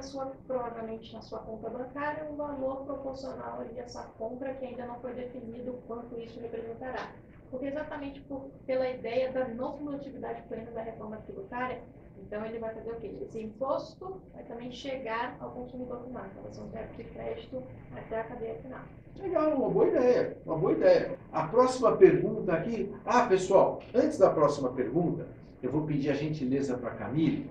provavelmente na sua conta bancária um valor proporcional a essa compra que ainda não foi definido quanto isso representará. Porque exatamente pela ideia da não cumulatividade plena da reforma tributária, então ele vai fazer o quê? Esse imposto vai também chegar ao consumidor final, então vai ser um débito de crédito até a cadeia final. Legal, uma boa ideia, uma boa ideia. A próxima pergunta aqui... pessoal, antes da próxima pergunta, eu vou pedir a gentileza para a Camille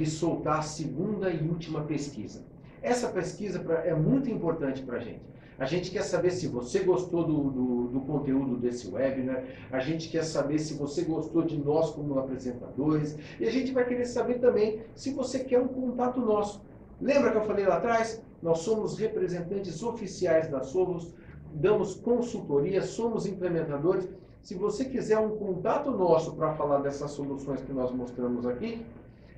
soltar a segunda e última pesquisa. Essa pesquisa é muito importante para a gente. A gente quer saber se você gostou do conteúdo desse webinar, a gente quer saber se você gostou de nós como apresentadores, e a gente vai querer saber também se você quer um contato nosso. Lembra que eu falei lá atrás? Nós somos representantes oficiais da Solos, damos consultoria, somos implementadores. Se você quiser um contato nosso para falar dessas soluções que nós mostramos aqui,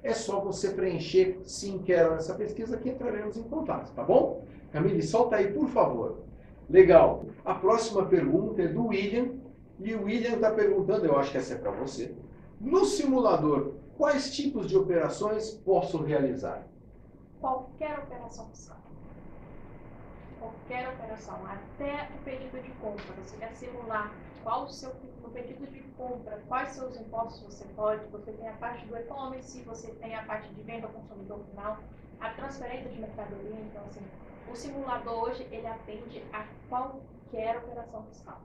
é só você preencher sim, quero nessa pesquisa que entraremos em contato, tá bom? Camille, solta aí, por favor. Legal. A próxima pergunta é do William, e o William está perguntando, eu acho que essa é para você. No simulador, quais tipos de operações posso realizar? Qualquer operação fiscal. Qualquer operação, até o pedido de compra. Você quer simular qual o seu no pedido de compra, quais seus impostos você pode, você tem a parte do e-commerce, você tem a parte de venda ao consumidor final, a transferência de mercadoria. Então, assim, o simulador hoje, ele atende a qualquer operação fiscal.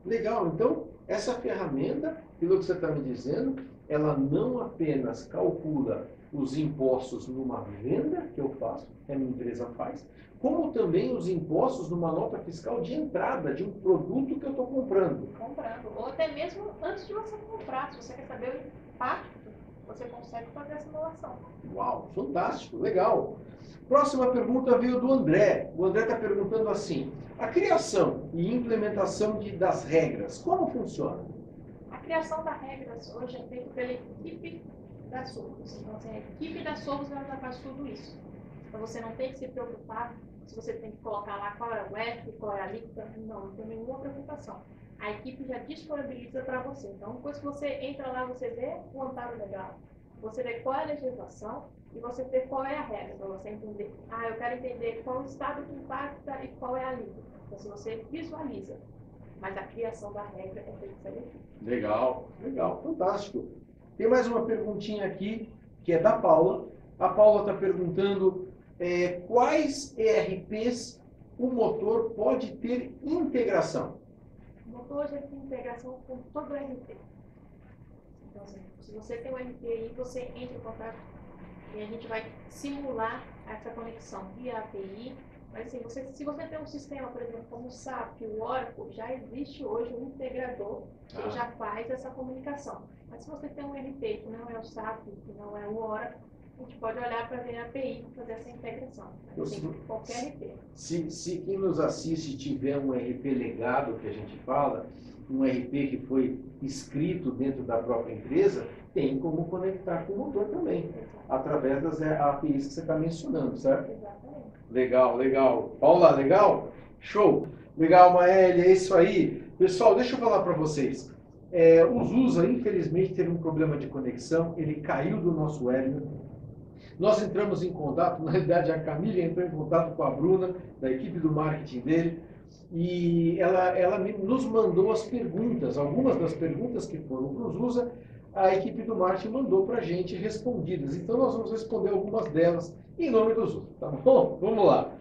Legal, então essa ferramenta, pelo que você está me dizendo, ela não apenas calcula os impostos numa venda que eu faço, que a minha empresa faz, como também os impostos numa nota fiscal de entrada de um produto que eu estou comprando. Ou até mesmo antes de você comprar, se você quer saber o impacto, você consegue fazer a simulação. Uau, fantástico, legal. Próxima pergunta veio do André. O André está perguntando assim, a criação e implementação das regras, como funciona? A criação das regras hoje é feita pela equipe da Solos. Então, assim, a equipe da Solos já faz tudo isso. Então, você não tem que se preocupar se você tem que colocar lá qual é o F, qual é a alíquota. Não tem nenhuma preocupação. A equipe já disponibiliza para você. Então, depois que você entra lá, você vê o amparo legal, você vê qual é a legislação e você vê qual é a regra, para você entender. Eu quero entender qual o estado que impacta e qual é a alíquota. Então, se você visualiza, mas a criação da regra é feita pela equipe. Legal, legal, fantástico. Tem mais uma perguntinha aqui, que é da Paula. A Paula está perguntando quais ERPs o motor pode ter integração? O motor já tem integração com todo o ERP. Então, assim, se você tem um ERP aí, você entra em contato e a gente vai simular essa conexão via API. Mas assim, se você tem um sistema, por exemplo, como o SAP, o Oracle, já existe hoje um integrador que já faz essa comunicação. Mas se você tem um ERP que não é o SAP, que não é o Oracle, a gente pode olhar para ver a API e fazer essa integração. Assim, qualquer ERP. Se quem nos assiste tiver um ERP legado, que a gente fala, um ERP que foi escrito dentro da própria empresa, tem como conectar com o motor também, através das APIs que você está mencionando, certo? Exatamente. Legal, legal. Paula, legal? Show. Legal, Maélia, é isso aí. Pessoal, deixa eu falar para vocês. O Zusa, infelizmente, teve um problema de conexão, ele caiu do nosso webinar. Nós entramos em contato, na realidade a Camille entrou em contato com a Bruna, da equipe do marketing dele, e ela nos mandou as perguntas, algumas das perguntas que foram para o Zusa, a equipe do marketing mandou para a gente respondidas. Então nós vamos responder algumas delas em nome do Zusa, tá bom? Vamos lá.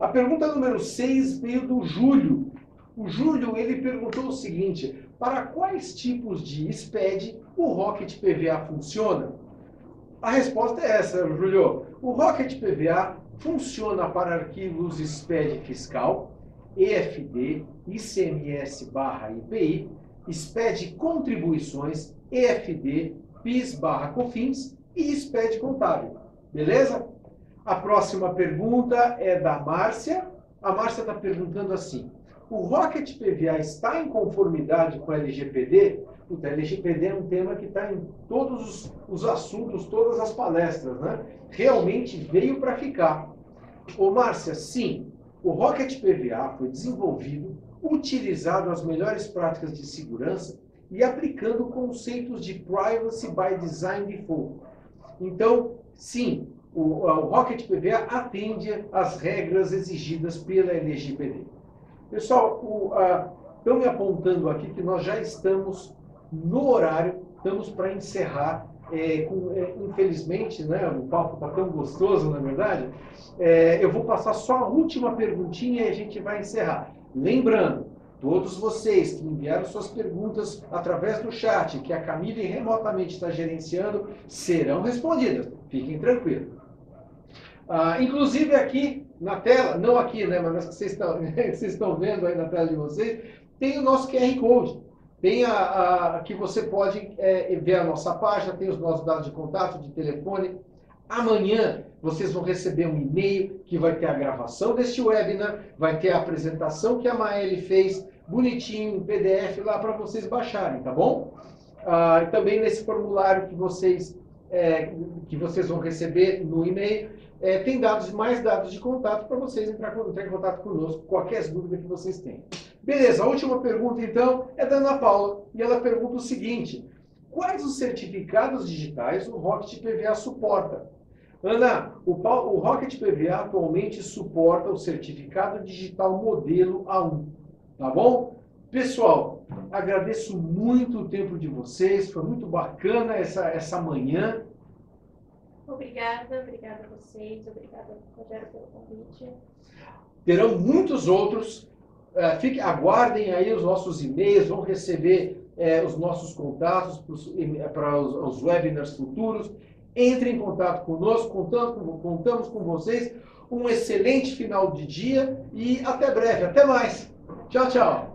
A pergunta número 6 veio do Júlio. O Júlio, ele perguntou o seguinte, para quais tipos de SPED o Rocket PVA funciona? A resposta é essa, Júlio. O Rocket PVA funciona para arquivos SPED fiscal, EFD, ICMS/IPI, SPED contribuições, EFD, PIS/COFINS e SPED contábil. Beleza? A próxima pergunta é da Márcia. A Márcia está perguntando assim, o Rocket PVA está em conformidade com a LGPD? O LGPD é um tema que está em todos os assuntos, todas as palestras, né? Realmente veio para ficar. Ô Márcia, sim, o Rocket PVA foi desenvolvido, utilizado as melhores práticas de segurança e aplicando conceitos de Privacy by Design Default. Então, sim, o Rocket PVA atende às regras exigidas pela LGPD. Pessoal, estão me apontando aqui que nós já estamos no horário, estamos para encerrar. Infelizmente, né, o papo está tão gostoso, na verdade, eu vou passar só a última perguntinha e a gente vai encerrar. Lembrando, todos vocês que enviaram suas perguntas através do chat, que a Camille remotamente está gerenciando, serão respondidas. Fiquem tranquilos. Inclusive aqui na tela, não aqui, né, mas que vocês estão vendo aí na tela de vocês, tem o nosso QR Code. Tem que você pode ver a nossa página, tem os nossos dados de contato, de telefone. Amanhã vocês vão receber um e-mail que vai ter a gravação deste webinar, vai ter a apresentação que a Maeli fez, bonitinho, em PDF lá para vocês baixarem, tá bom? E também nesse formulário que vocês vão receber no e-mail, tem mais dados de contato para vocês entrar em contato conosco, qualquer dúvida que vocês tenham. Beleza, a última pergunta, então, é da Ana Paula. E ela pergunta o seguinte: quais os certificados digitais o Rocket PVA suporta? Ana, o Rocket PVA atualmente suporta o certificado digital modelo A1. Tá bom? Pessoal, agradeço muito o tempo de vocês. Foi muito bacana essa manhã. Obrigada a vocês. Obrigada, Rogério, pelo convite. Terão muitos outros. Aguardem aí os nossos e-mails, vão receber os nossos contatos para os webinars futuros. Entrem em contato conosco, contamos com vocês. Um excelente final de dia e até breve. Até mais. Tchau, tchau.